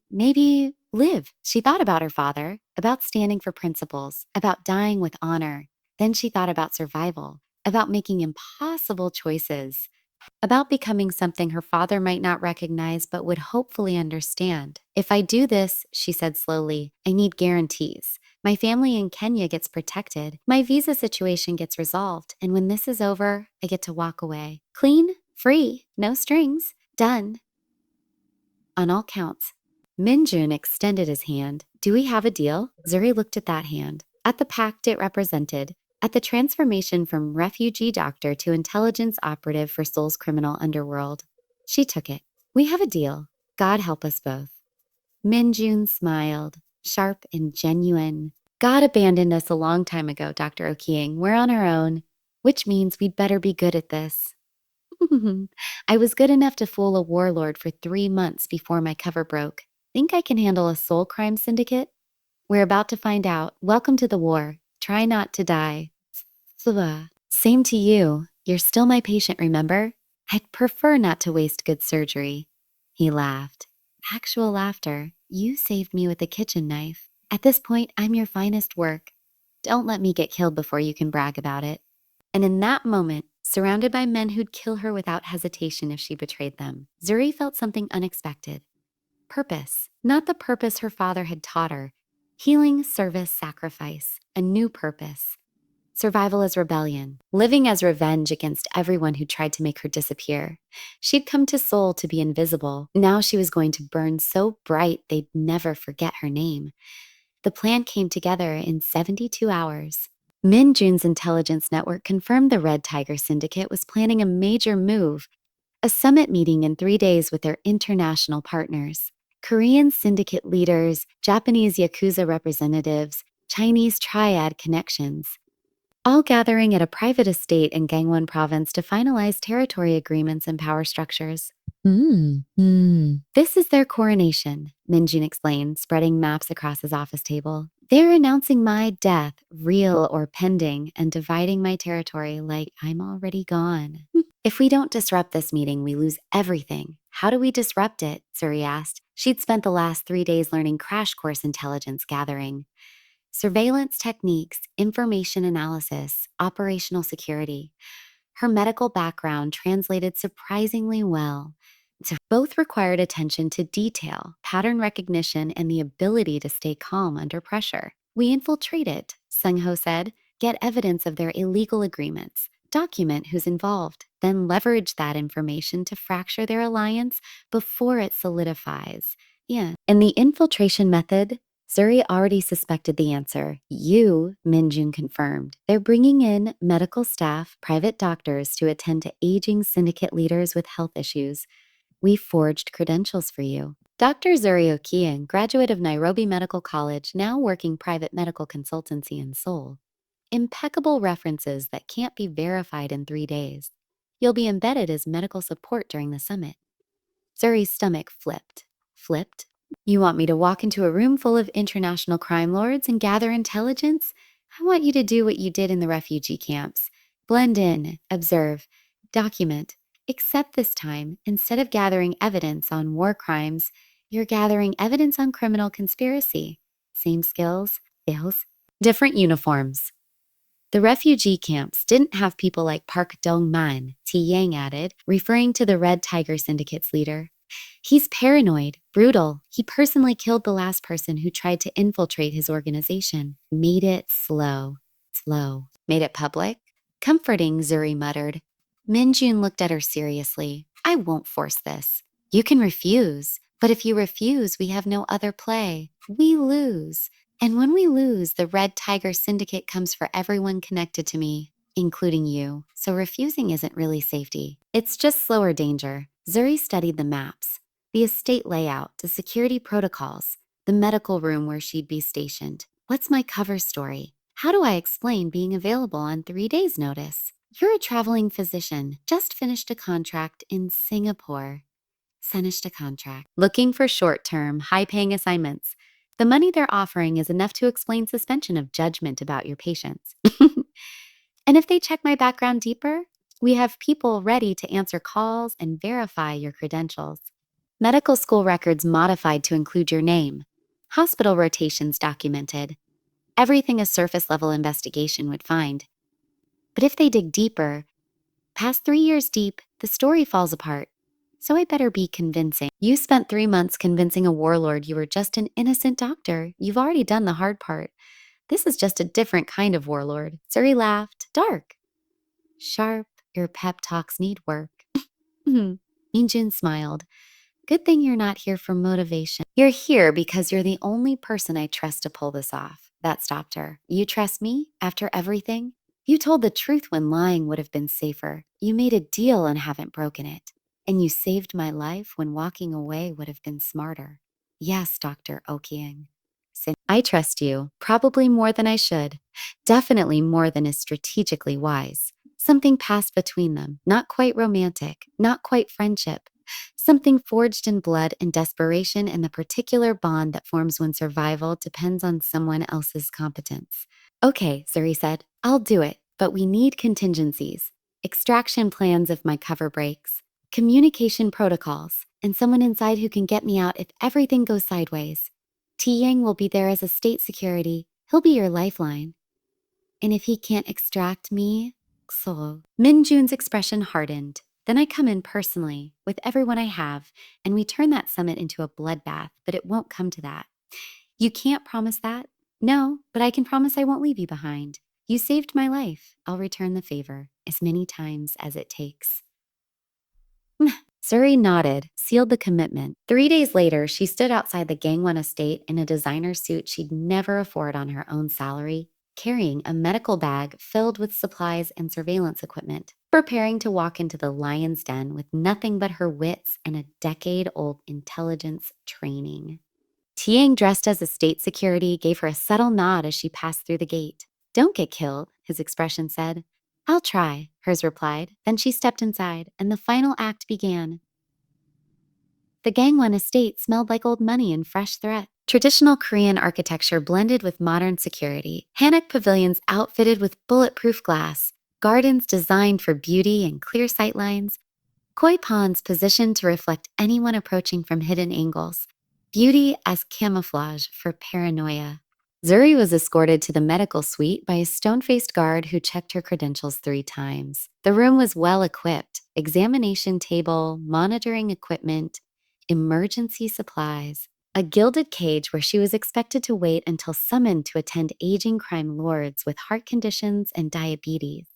live. She thought about her father, about standing for principles, about dying with honor. Then she thought about survival, about making impossible choices, about becoming something her father might not recognize but would hopefully understand. If I do this, she said slowly, I need guarantees. My family in Kenya gets protected. My visa situation gets resolved. And when this is over, I get to walk away. Clean, free, no strings. Done. On all counts. Minjun extended his hand. Do we have a deal? Zuri looked at that hand, at the pact it represented, at the transformation from refugee doctor to intelligence operative for Seoul's criminal underworld. She took it. We have a deal. God help us both. Minjun smiled, sharp and genuine. God abandoned us a long time ago, Dr. Okiing. We're on our own, which means we'd better be good at this. I was good enough to fool a warlord for 3 months before my cover broke. Think I can handle a soul crime syndicate? We're about to find out. Welcome to the war. Try not to die. Same to you. You're still my patient, remember? I'd prefer not to waste good surgery. He laughed. Actual laughter. You saved me with a kitchen knife. At this point, I'm your finest work. Don't let me get killed before you can brag about it. And in that moment, surrounded by men who'd kill her without hesitation if she betrayed them, Zuri felt something unexpected. Purpose. Not the purpose her father had taught her. Healing, service, sacrifice. A new purpose. Survival as rebellion. Living as revenge against everyone who tried to make her disappear. She'd come to Seoul to be invisible. Now she was going to burn so bright they'd never forget her name. The plan came together in 72 hours. Min Jun's intelligence network confirmed the Red Tiger Syndicate was planning a major move, a summit meeting in 3 days with their international partners. Korean syndicate leaders, Japanese Yakuza representatives, Chinese triad connections, all gathering at a private estate in Gangwon province to finalize territory agreements and power structures. This is their coronation, Minjun explained, spreading maps across his office table. They're announcing my death, real or pending, and dividing my territory like I'm already gone. If we don't disrupt this meeting, we lose everything. How do we disrupt it? Suri asked. She'd spent the last 3 days learning crash course intelligence gathering. surveillance techniques, information analysis, operational security. Her medical background translated surprisingly well. Both required attention to detail, pattern recognition, and the ability to stay calm under pressure. We infiltrate it, Sung Ho said, get evidence of their illegal agreements, document who's involved, then leverage that information to fracture their alliance before it solidifies. Yeah. In the infiltration method, Zuri already suspected the answer. You, Minjun confirmed. They're bringing in medical staff, private doctors to attend to aging syndicate leaders with health issues. We forged credentials for you. Dr. Zuri Okian, graduate of Nairobi Medical College, now working private medical consultancy in Seoul. Impeccable references that can't be verified in 3 days. You'll be embedded as medical support during the summit. Zuri's stomach flipped. Flipped? You want me to walk into a room full of international crime lords and gather intelligence? I want you to do what you did in the refugee camps. Blend in, observe, document. Except this time, instead of gathering evidence on war crimes, you're gathering evidence on criminal conspiracy. Same skills, different uniforms. The refugee camps didn't have people like Park Dong-man, T. Yang added, referring to the Red Tiger Syndicate's leader. He's paranoid, brutal. He personally killed the last person who tried to infiltrate his organization. Made it slow. Slow. Made it public? Comforting, Zuri muttered. Minjun looked at her seriously. I won't force this. You can refuse, but if you refuse, we have no other play. We lose. And when we lose, the Red Tiger Syndicate comes for everyone connected to me, including you. So refusing isn't really safety. It's just slower danger. Zuri studied the maps, the estate layout, the security protocols, the medical room where she'd be stationed. What's my cover story? How do I explain being available on 3 days' notice? You're a traveling physician, just finished a contract in Singapore. Finished a contract. Looking for short-term, high-paying assignments. The money they're offering is enough to explain suspension of judgment about your patients. And if they check my background deeper, we have people ready to answer calls and verify your credentials. Medical school records modified to include your name. Hospital rotations documented. Everything a surface-level investigation would find. But if they dig deeper, past 3 years deep, the story falls apart. So I better be convincing. You spent 3 months convincing a warlord you were just an innocent doctor. You've already done the hard part. This is just a different kind of warlord. Zuri laughed. Dark. Sharp. Your pep talks need work. Minjun smiled. Good thing you're not here for motivation. You're here because you're the only person I trust to pull this off. That stopped her. You trust me after everything? You told the truth when lying would have been safer. You made a deal and haven't broken it. And you saved my life when walking away would have been smarter. Yes, Dr. Okiang. I trust you, probably more than I should. Definitely more than is strategically wise. Something passed between them, not quite romantic, not quite friendship. Something forged in blood and desperation and the particular bond that forms when survival depends on someone else's competence. Okay, Zuri said, I'll do it, but we need contingencies. Extraction plans if my cover breaks. Communication protocols, and someone inside who can get me out if everything goes sideways. T. Yang will be there as a state security. He'll be your lifeline. And if he can't extract me, so. Minjun's expression hardened. Then I come in personally, with everyone I have, and we turn that summit into a bloodbath, but it won't come to that. You can't promise that? No, but I can promise I won't leave you behind. You saved my life. I'll return the favor, as many times as it takes. Zuri nodded, sealed the commitment. 3 days later, she stood outside the Gangwon estate in a designer suit she'd never afford on her own salary, carrying a medical bag filled with supplies and surveillance equipment, preparing to walk into the lion's den with nothing but her wits and a decade-old intelligence training. Tiang, dressed as a state security, gave her a subtle nod as she passed through the gate. Don't get killed, his expression said. I'll try, hers replied. Then she stepped inside, and the final act began. The Gangwon estate smelled like old money and fresh threat. Traditional Korean architecture blended with modern security. Hanok pavilions outfitted with bulletproof glass. Gardens designed for beauty and clear sightlines. Koi ponds positioned to reflect anyone approaching from hidden angles. Beauty as camouflage for paranoia. Zuri was escorted to the medical suite by a stone faced guard who checked her credentials 3 times. The room was well equipped: examination table, monitoring equipment, emergency supplies, a gilded cage where she was expected to wait until summoned to attend aging crime lords with heart conditions and diabetes.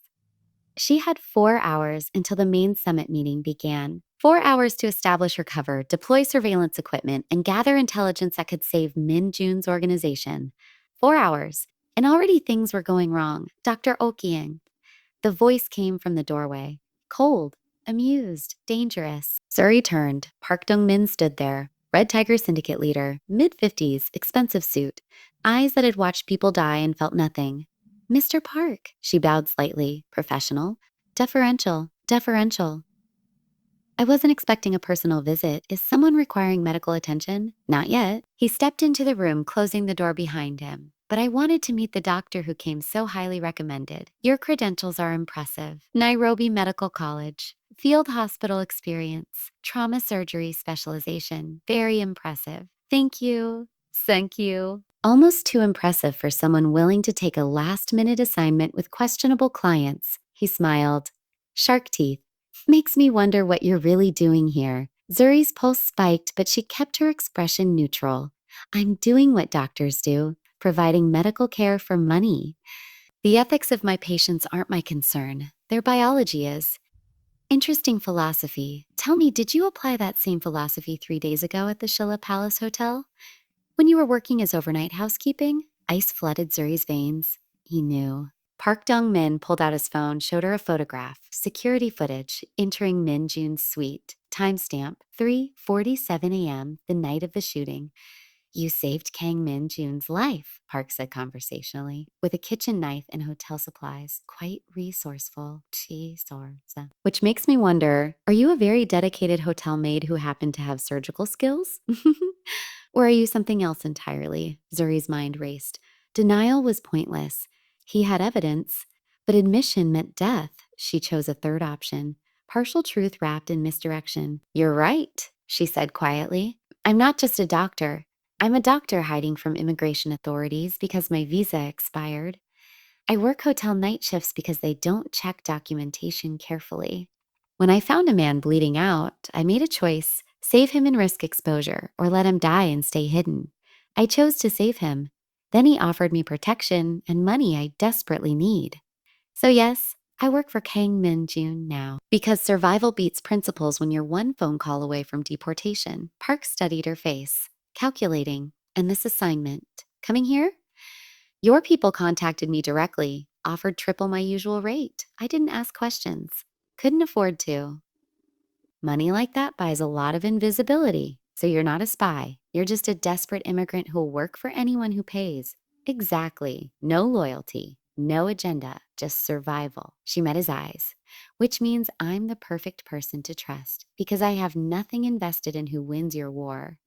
She had 4 hours until the main summit meeting began. 4 hours to establish her cover, deploy surveillance equipment, and gather intelligence that could save Min Jun's organization. 4 hours. And already things were going wrong. Dr. Okiang. The voice came from the doorway. Cold, amused, dangerous. Suri turned. Park Dong-min stood there. Red Tiger Syndicate leader, mid-50s, expensive suit. Eyes that had watched people die and felt nothing. Mr. Park, she bowed slightly, professional. Deferential, deferential. I wasn't expecting a personal visit. Is someone requiring medical attention? Not yet. He stepped into the room, closing the door behind him. But I wanted to meet the doctor who came so highly recommended. Your credentials are impressive. Nairobi Medical College. Field hospital experience. Trauma surgery specialization. Very impressive. Thank you. Thank you. Almost too impressive for someone willing to take a last-minute assignment with questionable clients. He smiled. Shark teeth. Makes me wonder what you're really doing here. Zuri's pulse spiked, but she kept her expression neutral. I'm doing what doctors do, providing medical care for money. The ethics of my patients aren't my concern. Their biology is. Interesting philosophy. Tell me, did you apply that same philosophy 3 days ago at the Shilla Palace Hotel? When you were working as overnight housekeeping? Ice flooded Zuri's veins. He knew. Park Dong-min pulled out his phone, showed her a photograph, security footage, entering Min Jun's suite. Timestamp, 3:47 a.m., the night of the shooting. You saved Kang Min Jun's life, Park said conversationally, with a kitchen knife and hotel supplies. Quite resourceful. Which makes me wonder, are you a very dedicated hotel maid who happened to have surgical skills? Or are you something else entirely? Zuri's mind raced. Denial was pointless. He had evidence, but admission meant death. She chose a third option. Partial truth wrapped in misdirection. You're right, she said quietly. I'm not just a doctor. I'm a doctor hiding from immigration authorities because my visa expired. I work hotel night shifts because they don't check documentation carefully. When I found a man bleeding out, I made a choice: save him and risk exposure, or let him die and stay hidden. I chose to save him. Then he offered me protection and money I desperately need. So yes, I work for Kang Min Jun now. Because survival beats principles when you're one phone call away from deportation. Park studied her face, calculating. And this assignment. Coming here? Your people contacted me directly, offered triple my usual rate. I didn't ask questions. Couldn't afford to. Money like that buys a lot of invisibility. So you're not a spy. You're just a desperate immigrant who'll work for anyone who pays. Exactly. No loyalty. No agenda. Just survival. She met his eyes. Which means I'm the perfect person to trust because I have nothing invested in who wins your war.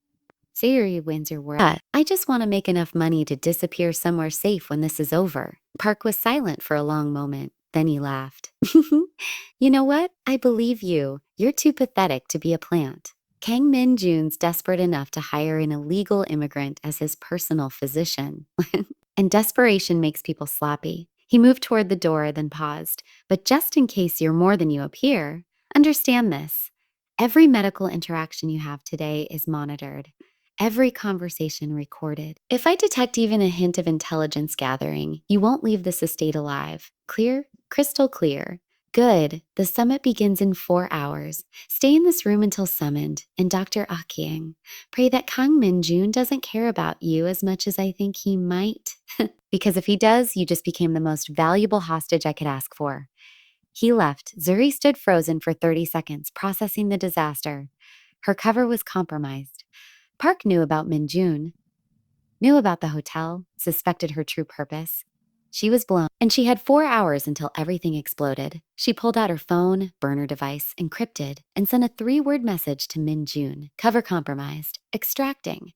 Sayuri wins your war. Yeah, I just want to make enough money to disappear somewhere safe when this is over. Park was silent for a long moment. Then he laughed. You know what? I believe you. You're too pathetic to be a plant. Kang Min Jun's desperate enough to hire an illegal immigrant as his personal physician. And desperation makes people sloppy. He moved toward the door, then paused. But just in case you're more than you appear, understand this. Every medical interaction you have today is monitored. Every conversation recorded. If I detect even a hint of intelligence gathering, you won't leave this estate alive. Clear? Crystal clear. Good. The summit begins in 4 hours. Stay in this room until summoned. And Dr. Akiang, pray that Kang Min Jun doesn't care about you as much as I think he might. Because if he does, you just became the most valuable hostage I could ask for. He left. Zuri stood frozen for 30 seconds, processing the disaster. Her cover was compromised. Park knew about Min Jun, knew about the hotel, suspected her true purpose. She was blown, and she had 4 hours until everything exploded. She pulled out her phone, burner device, encrypted, and sent a 3-word message to Min Jun. Cover compromised. Extracting.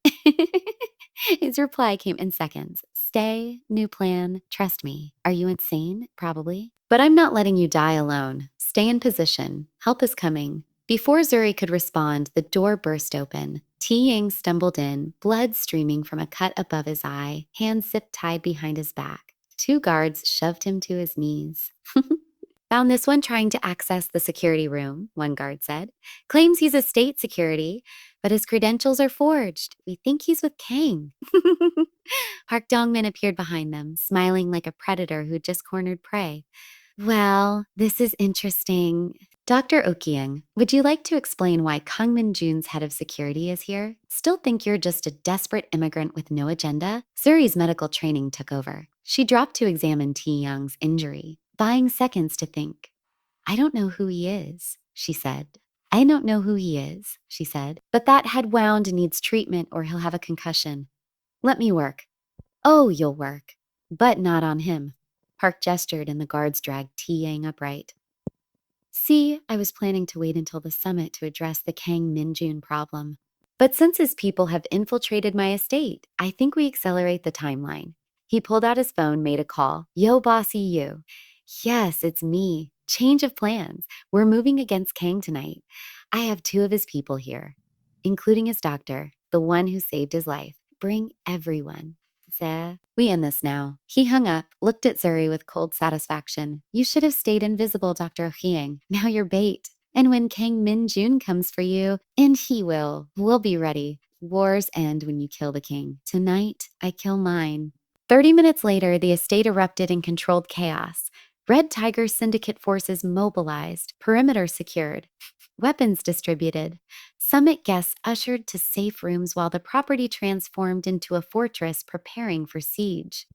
His reply came in seconds. Stay, new plan, trust me. Are you insane? Probably. But I'm not letting you die alone. Stay in position. Help is coming. Before Zuri could respond, the door burst open. Ti Yang stumbled in, blood streaming from a cut above his eye, hands zip-tied behind his back. Two guards shoved him to his knees. Found this one trying to access the security room, one guard said. Claims he's a state security, but his credentials are forged. We think he's with Kang. Park Dongmin appeared behind them, smiling like a predator who'd just cornered prey. Well, this is interesting. Dr. Okyung, would you like to explain why Kang Min-jun's head of security is here? Still think you're just a desperate immigrant with no agenda? Zuri's medical training took over. She dropped to examine Ti Young's injury, buying seconds to think. I don't know who he is, she said. I don't know who he is, she said. But that head wound needs treatment or he'll have a concussion. Let me work. Oh, you'll work. But not on him. Park gestured and the guards dragged Ti Yang upright. See, I was planning to wait until the summit to address the Kang Min-jun problem. But since his people have infiltrated my estate, I think we accelerate the timeline. He pulled out his phone, made a call. Yo, bossy you. Yes, it's me. Change of plans. We're moving against Kang tonight. I have two of his people here, including his doctor, the one who saved his life. Bring everyone. We end this now. He hung up, looked at Zuri with cold satisfaction. You should have stayed invisible, Dr. Hyang. Now you're bait. And when Kang Min-jun comes for you, and he will, we'll be ready. Wars end when you kill the king. Tonight, I kill mine. 30 minutes later, the estate erupted in controlled chaos. Red Tiger Syndicate forces mobilized, perimeter secured, weapons distributed. Summit guests ushered to safe rooms while the property transformed into a fortress preparing for siege.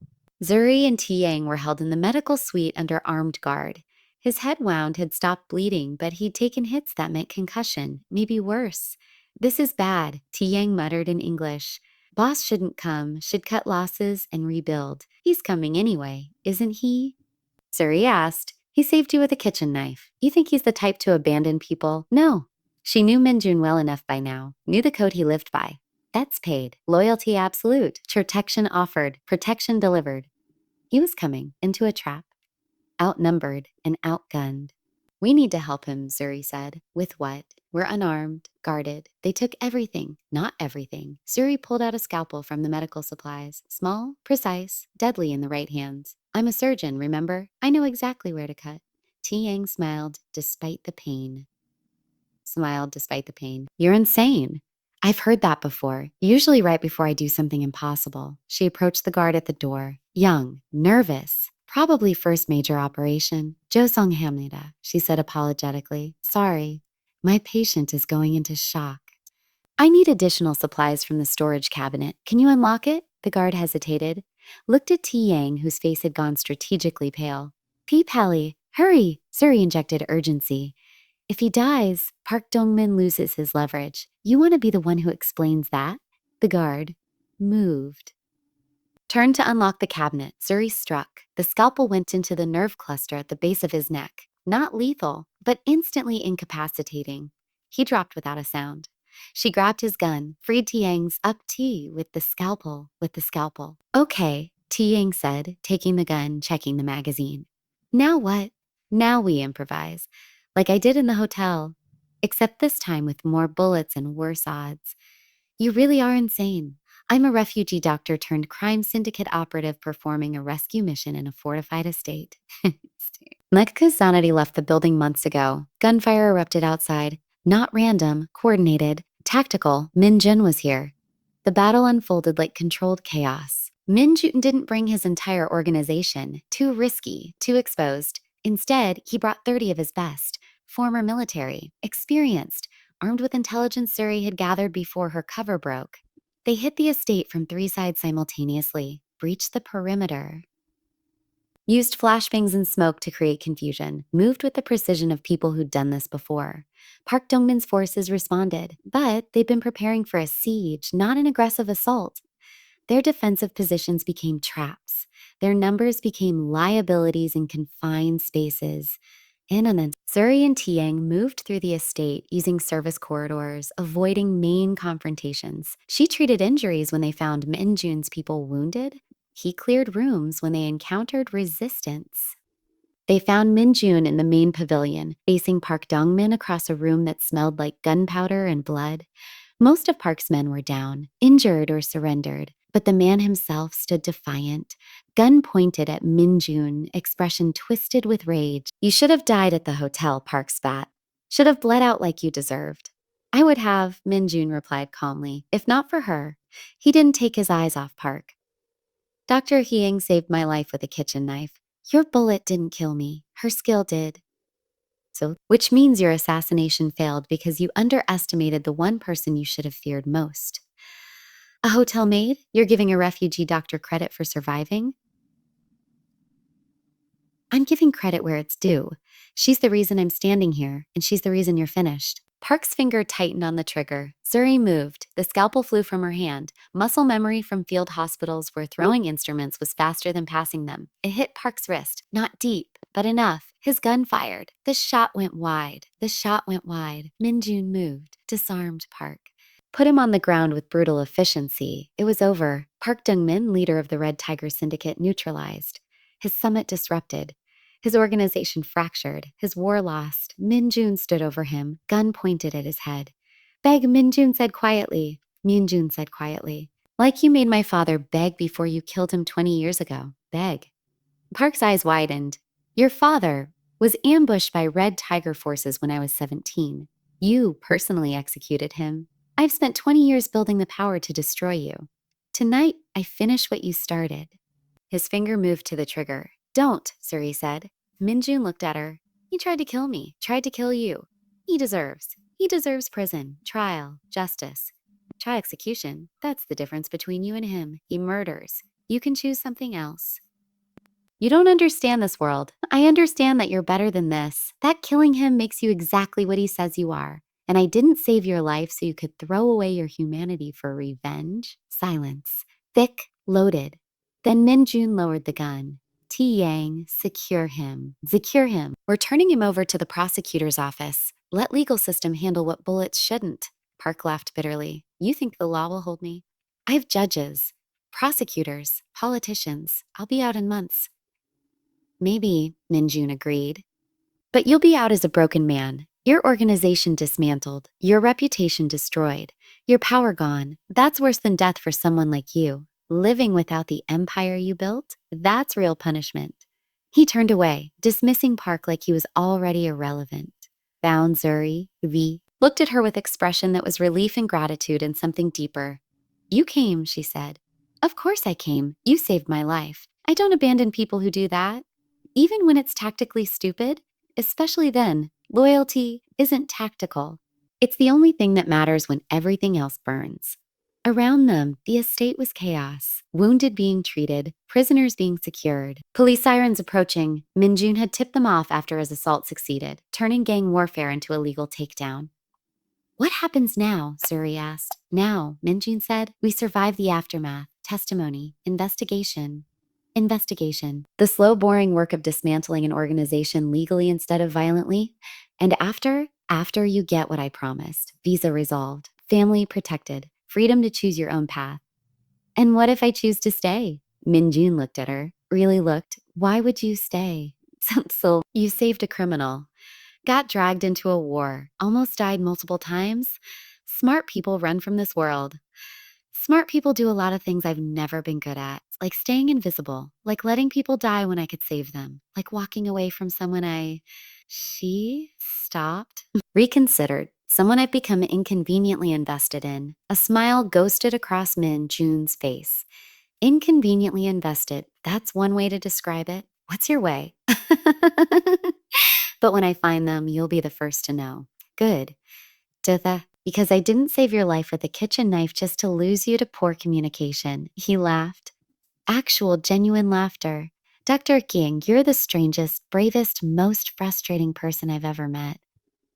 Zuri and Tiang were held in the medical suite under armed guard. His head wound had stopped bleeding, but he'd taken hits that meant concussion, maybe worse. This is bad, Tiang muttered in English. Boss shouldn't come, should cut losses and rebuild. He's coming anyway, isn't he? Zuri asked. He saved you with a kitchen knife. You think he's the type to abandon people? No. She knew Minjun well enough by now, knew the code he lived by. Debts paid, loyalty absolute, protection offered, protection delivered. He was coming into a trap, outnumbered and outgunned. We need to help him, Zuri said. With what? We're unarmed, guarded. They took everything, not everything. Zuri pulled out a scalpel from the medical supplies. Small, precise, deadly in the right hands. I'm a surgeon, remember? I know exactly where to cut. Ti Yang smiled despite the pain. You're insane. I've heard that before, usually right before I do something impossible. She approached the guard at the door. Young, nervous. Probably first major operation. Josonghamnida, she said apologetically. Sorry, my patient is going into shock. I need additional supplies from the storage cabinet. Can you unlock it? The guard hesitated, looked at Ti Yang, whose face had gone strategically pale. Pally, hurry! Zuri injected urgency. If he dies, Park Dongmin loses his leverage. You want to be the one who explains that? The guard moved. Turned to unlock the cabinet, Zuri struck. The scalpel went into the nerve cluster at the base of his neck. Not lethal, but instantly incapacitating. He dropped without a sound. She grabbed his gun, freed Tiang's up T with the scalpel. Okay, Tiang said, taking the gun, checking the magazine. Now what? Now we improvise. Like I did in the hotel. Except this time with more bullets and worse odds. You really are insane. I'm a refugee doctor turned crime syndicate operative performing a rescue mission in a fortified estate. Lekka's sanity left the building months ago. Gunfire erupted outside. Not random, coordinated, tactical. Min Jun was here. The battle unfolded like controlled chaos. Min Jun didn't bring his entire organization. Too risky, too exposed. Instead, he brought 30 of his best. Former military, experienced, armed with intelligence Zuri had gathered before her cover broke. They hit the estate from 3 sides simultaneously, breached the perimeter, used flashbangs and smoke to create confusion, moved with the precision of people who'd done this before. Park Dongmin's forces responded, but they'd been preparing for a siege, not an aggressive assault. Their defensive positions became traps. Their numbers became liabilities in confined spaces. Zuri and Tiang moved through the estate using service corridors, avoiding main confrontations. She treated injuries when they found Minjun's people wounded. He cleared rooms when they encountered resistance. They found Min-jun in the main pavilion, facing Park Dong-min across a room that smelled like gunpowder and blood. Most of Park's men were down, injured or surrendered, but the man himself stood defiant, gun pointed at Min-jun, expression twisted with rage. "You should have died at the hotel," Park spat. "Should have bled out like you deserved." "I would have," Min-jun replied calmly, "if not for her." He didn't take his eyes off Park. "Dr. Hying saved my life with a kitchen knife. Your bullet didn't kill me. Her skill did." So, which means your assassination failed because you underestimated the one person you should have feared most. A hotel maid? You're giving a refugee doctor credit for surviving? I'm giving credit where it's due. She's the reason I'm standing here, and she's the reason you're finished. Park's finger tightened on the trigger. Zuri moved. The scalpel flew from her hand. Muscle memory from field hospitals where throwing instruments was faster than passing them. It hit Park's wrist. Not deep, but enough. His gun fired. The shot went wide. The shot went wide. Min-jun moved. Disarmed Park. Put him on the ground with brutal efficiency. It was over. Park Dong-min, leader of the Red Tiger Syndicate, neutralized. His summit disrupted. His organization fractured, his war lost. Min-jun stood over him, gun pointed at his head. "Beg," Min-jun said quietly. Min-jun said quietly. "Like you made my father beg before you killed him 20 years ago. Beg." Park's eyes widened. "Your father was ambushed by Red Tiger forces when I was 17. You personally executed him. I've spent 20 years building the power to destroy you. Tonight, I finish what you started." His finger moved to the trigger. "Don't," Zuri said. Min-jun looked at her. "He tried to kill me, tried to kill you. He deserves prison, trial, justice. Try execution. That's the difference between you and him. He murders. You can choose something else." "You don't understand this world. I understand that you're better than this. That killing him makes you exactly what he says you are. And I didn't save your life so you could throw away your humanity for revenge." Silence. Thick, loaded. Then Min-jun lowered the gun. "T-Yang, secure him. Secure him. We're turning him over to the prosecutor's office. Let legal system handle what bullets shouldn't." Park laughed bitterly. "You think the law will hold me? I have judges, prosecutors, politicians. I'll be out in months." "Maybe," Min-jun agreed. "But you'll be out as a broken man. Your organization dismantled, your reputation destroyed, your power gone. That's worse than death for someone like you. Living without the empire you built, that's real punishment." He turned away, dismissing Park like he was already irrelevant. Found Zuri, V, looked at her with expression that was relief and gratitude and something deeper. "You came," she said. "Of course I came. You saved my life. I don't abandon people who do that. Even when it's tactically stupid, especially then, loyalty isn't tactical. It's the only thing that matters when everything else burns." Around them, the estate was chaos. Wounded being treated, prisoners being secured. Police sirens approaching. Min-jun had tipped them off after his assault succeeded, turning gang warfare into a legal takedown. "What happens now?" Zuri asked. "Now," Min-jun said, "we survive the aftermath, testimony, investigation." Investigation. The slow, boring work of dismantling an organization legally instead of violently. And after you get what I promised. Visa resolved. Family protected. Freedom to choose your own path. "And what if I choose to stay?" Min-jun looked at her. Really looked. "Why would you stay?" "So, you saved a criminal. Got dragged into a war. Almost died multiple times. Smart people run from this world. Smart people do a lot of things I've never been good at, like staying invisible, like letting people die when I could save them, like walking away from someone I..." She stopped, reconsidered, someone I've become inconveniently invested in. A smile ghosted across Min-jun's face. Inconveniently invested, that's one way to describe it. What's your way? "But when I find them, you'll be the first to know." "Good. Ditha, because I didn't save your life with a kitchen knife just to lose you to poor communication." He laughed. Actual, genuine laughter. "Dr. King, you're the strangest, bravest, most frustrating person I've ever met."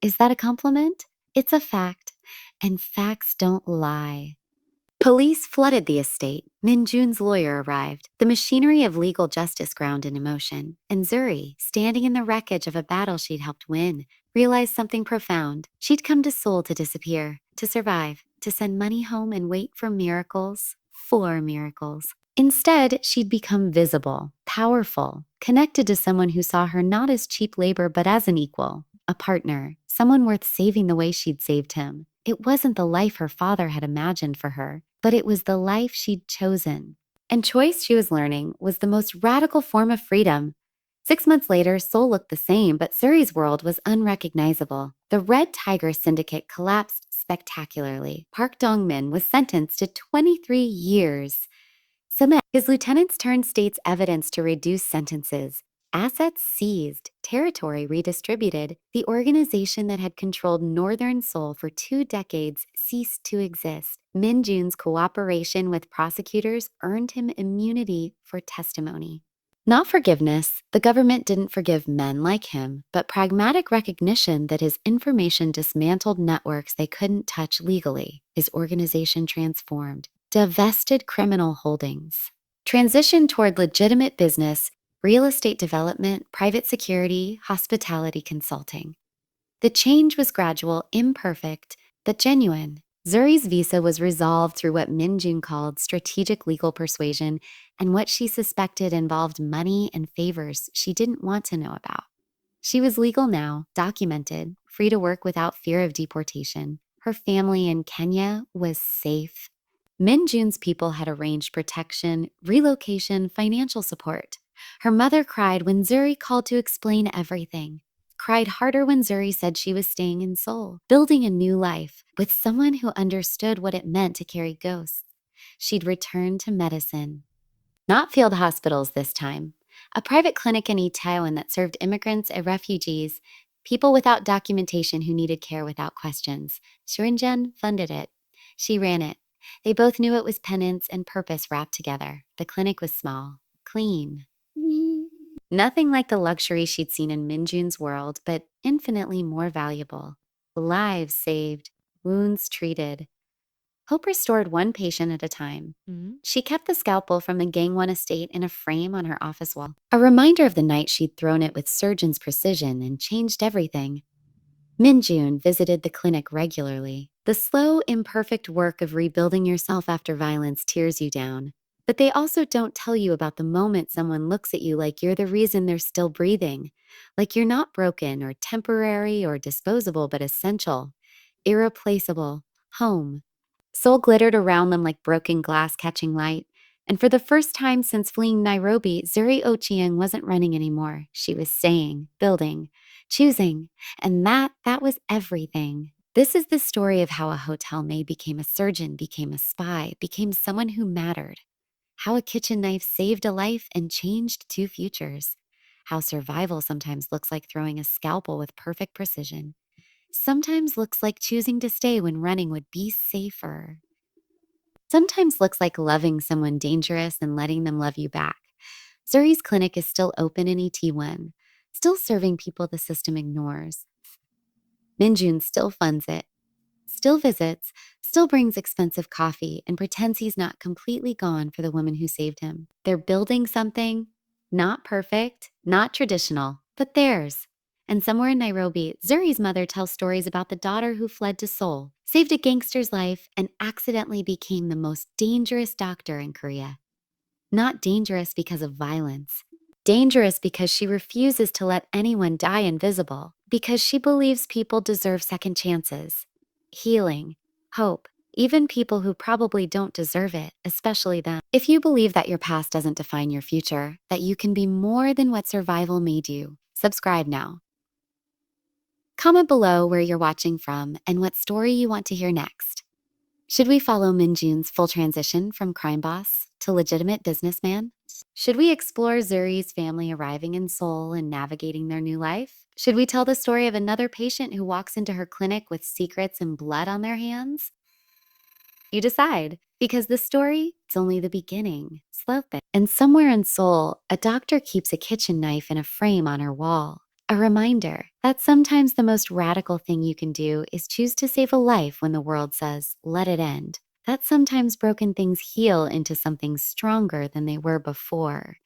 Is that a compliment? It's a fact. And facts don't lie. Police flooded the estate. Min-jun's lawyer arrived, the machinery of legal justice ground in emotion. And Zuri, standing in the wreckage of a battle she'd helped win, realized something profound. She'd come to Seoul to disappear, to survive, to send money home and wait for miracles. For miracles. Instead, she'd become visible, powerful, connected to someone who saw her not as cheap labor but as an equal, a partner, someone worth saving the way she'd saved him. It wasn't the life her father had imagined for her, but it was the life she'd chosen. And choice, she was learning, was the most radical form of freedom. 6 months later, Seoul looked the same, but Suri's world was unrecognizable. The Red Tiger Syndicate collapsed spectacularly. Park Dong-min was sentenced to 23 years. His lieutenants turned state's evidence to reduce sentences. Assets seized, territory redistributed. The organization that had controlled northern Seoul for 2 decades ceased to exist. Min Jun's cooperation with prosecutors earned him immunity for testimony. Not forgiveness, the government didn't forgive men like him, but pragmatic recognition that his information dismantled networks they couldn't touch legally. His organization transformed, divested criminal holdings, transitioned toward legitimate business, real estate development, private security, hospitality consulting. The change was gradual, imperfect, but genuine. Zuri's visa was resolved through what Min Jun called strategic legal persuasion, and what she suspected involved money and favors she didn't want to know about. She was legal now, documented, free to work without fear of deportation. Her family in Kenya was safe. Min Jun's people had arranged protection, relocation, financial support. Her mother cried when Zuri called to explain everything. Cried harder when Zuri said she was staying in Seoul, building a new life with someone who understood what it meant to carry ghosts. She'd return to medicine. Not field hospitals this time. A private clinic in Itaewon that served immigrants and refugees, people without documentation who needed care without questions. Shurinjen funded it. She ran it. They both knew it was penance and purpose wrapped together. The clinic was small, clean. Nothing like the luxury she'd seen in Minjun's world, but infinitely more valuable. Lives saved, wounds treated. Hope restored one patient at a time. She kept the scalpel from the Gangwon estate in a frame on her office wall, a reminder of the night she'd thrown it with surgeon's precision and changed everything. Minjun visited the clinic regularly. The slow, imperfect work of rebuilding yourself after violence tears you down. But they also don't tell you about the moment someone looks at you like you're the reason they're still breathing, like you're not broken or temporary or disposable, but essential, irreplaceable, home. Seoul glittered around them like broken glass catching light. And for the first time since fleeing Nairobi, Zuri Ochieng wasn't running anymore. She was staying, building, choosing. And that was everything. This is the story of how a hotel maid became a surgeon, became a spy, became someone who mattered. How a kitchen knife saved a life and changed two futures. How survival sometimes looks like throwing a scalpel with perfect precision. Sometimes looks like choosing to stay when running would be safer. Sometimes looks like loving someone dangerous and letting them love you back. Zuri's clinic is still open in ET1, still serving people the system ignores. Minjun still funds it, still visits, still brings expensive coffee, and pretends he's not completely gone for the woman who saved him. They're building something, not perfect, not traditional, but theirs. And somewhere in Nairobi, Zuri's mother tells stories about the daughter who fled to Seoul, saved a gangster's life, and accidentally became the most dangerous doctor in Korea. Not dangerous because of violence. Dangerous because she refuses to let anyone die invisible, because she believes people deserve second chances, healing, hope, even people who probably don't deserve it, especially them. If you believe that your past doesn't define your future, that you can be more than what survival made you, subscribe now. Comment below where you're watching from and what story you want to hear next. Should we follow Minjun's full transition from crime boss to legitimate businessman? Should we explore Zuri's family arriving in Seoul and navigating their new life? Should we tell the story of another patient who walks into her clinic with secrets and blood on their hands? You decide, because the story, it's only the beginning. Slope it. And somewhere in Seoul, a doctor keeps a kitchen knife in a frame on her wall. A reminder that sometimes the most radical thing you can do is choose to save a life when the world says, let it end. That sometimes broken things heal into something stronger than they were before.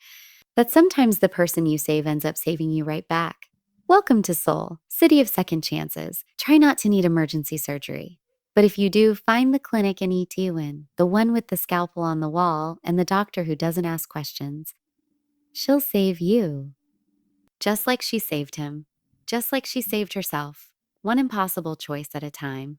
That sometimes the person you save ends up saving you right back. Welcome to Seoul, city of second chances. Try not to need emergency surgery. But if you do, find the clinic in Itaewon, the one with the scalpel on the wall and the doctor who doesn't ask questions. She'll save you. Just like she saved him. Just like she saved herself. One impossible choice at a time.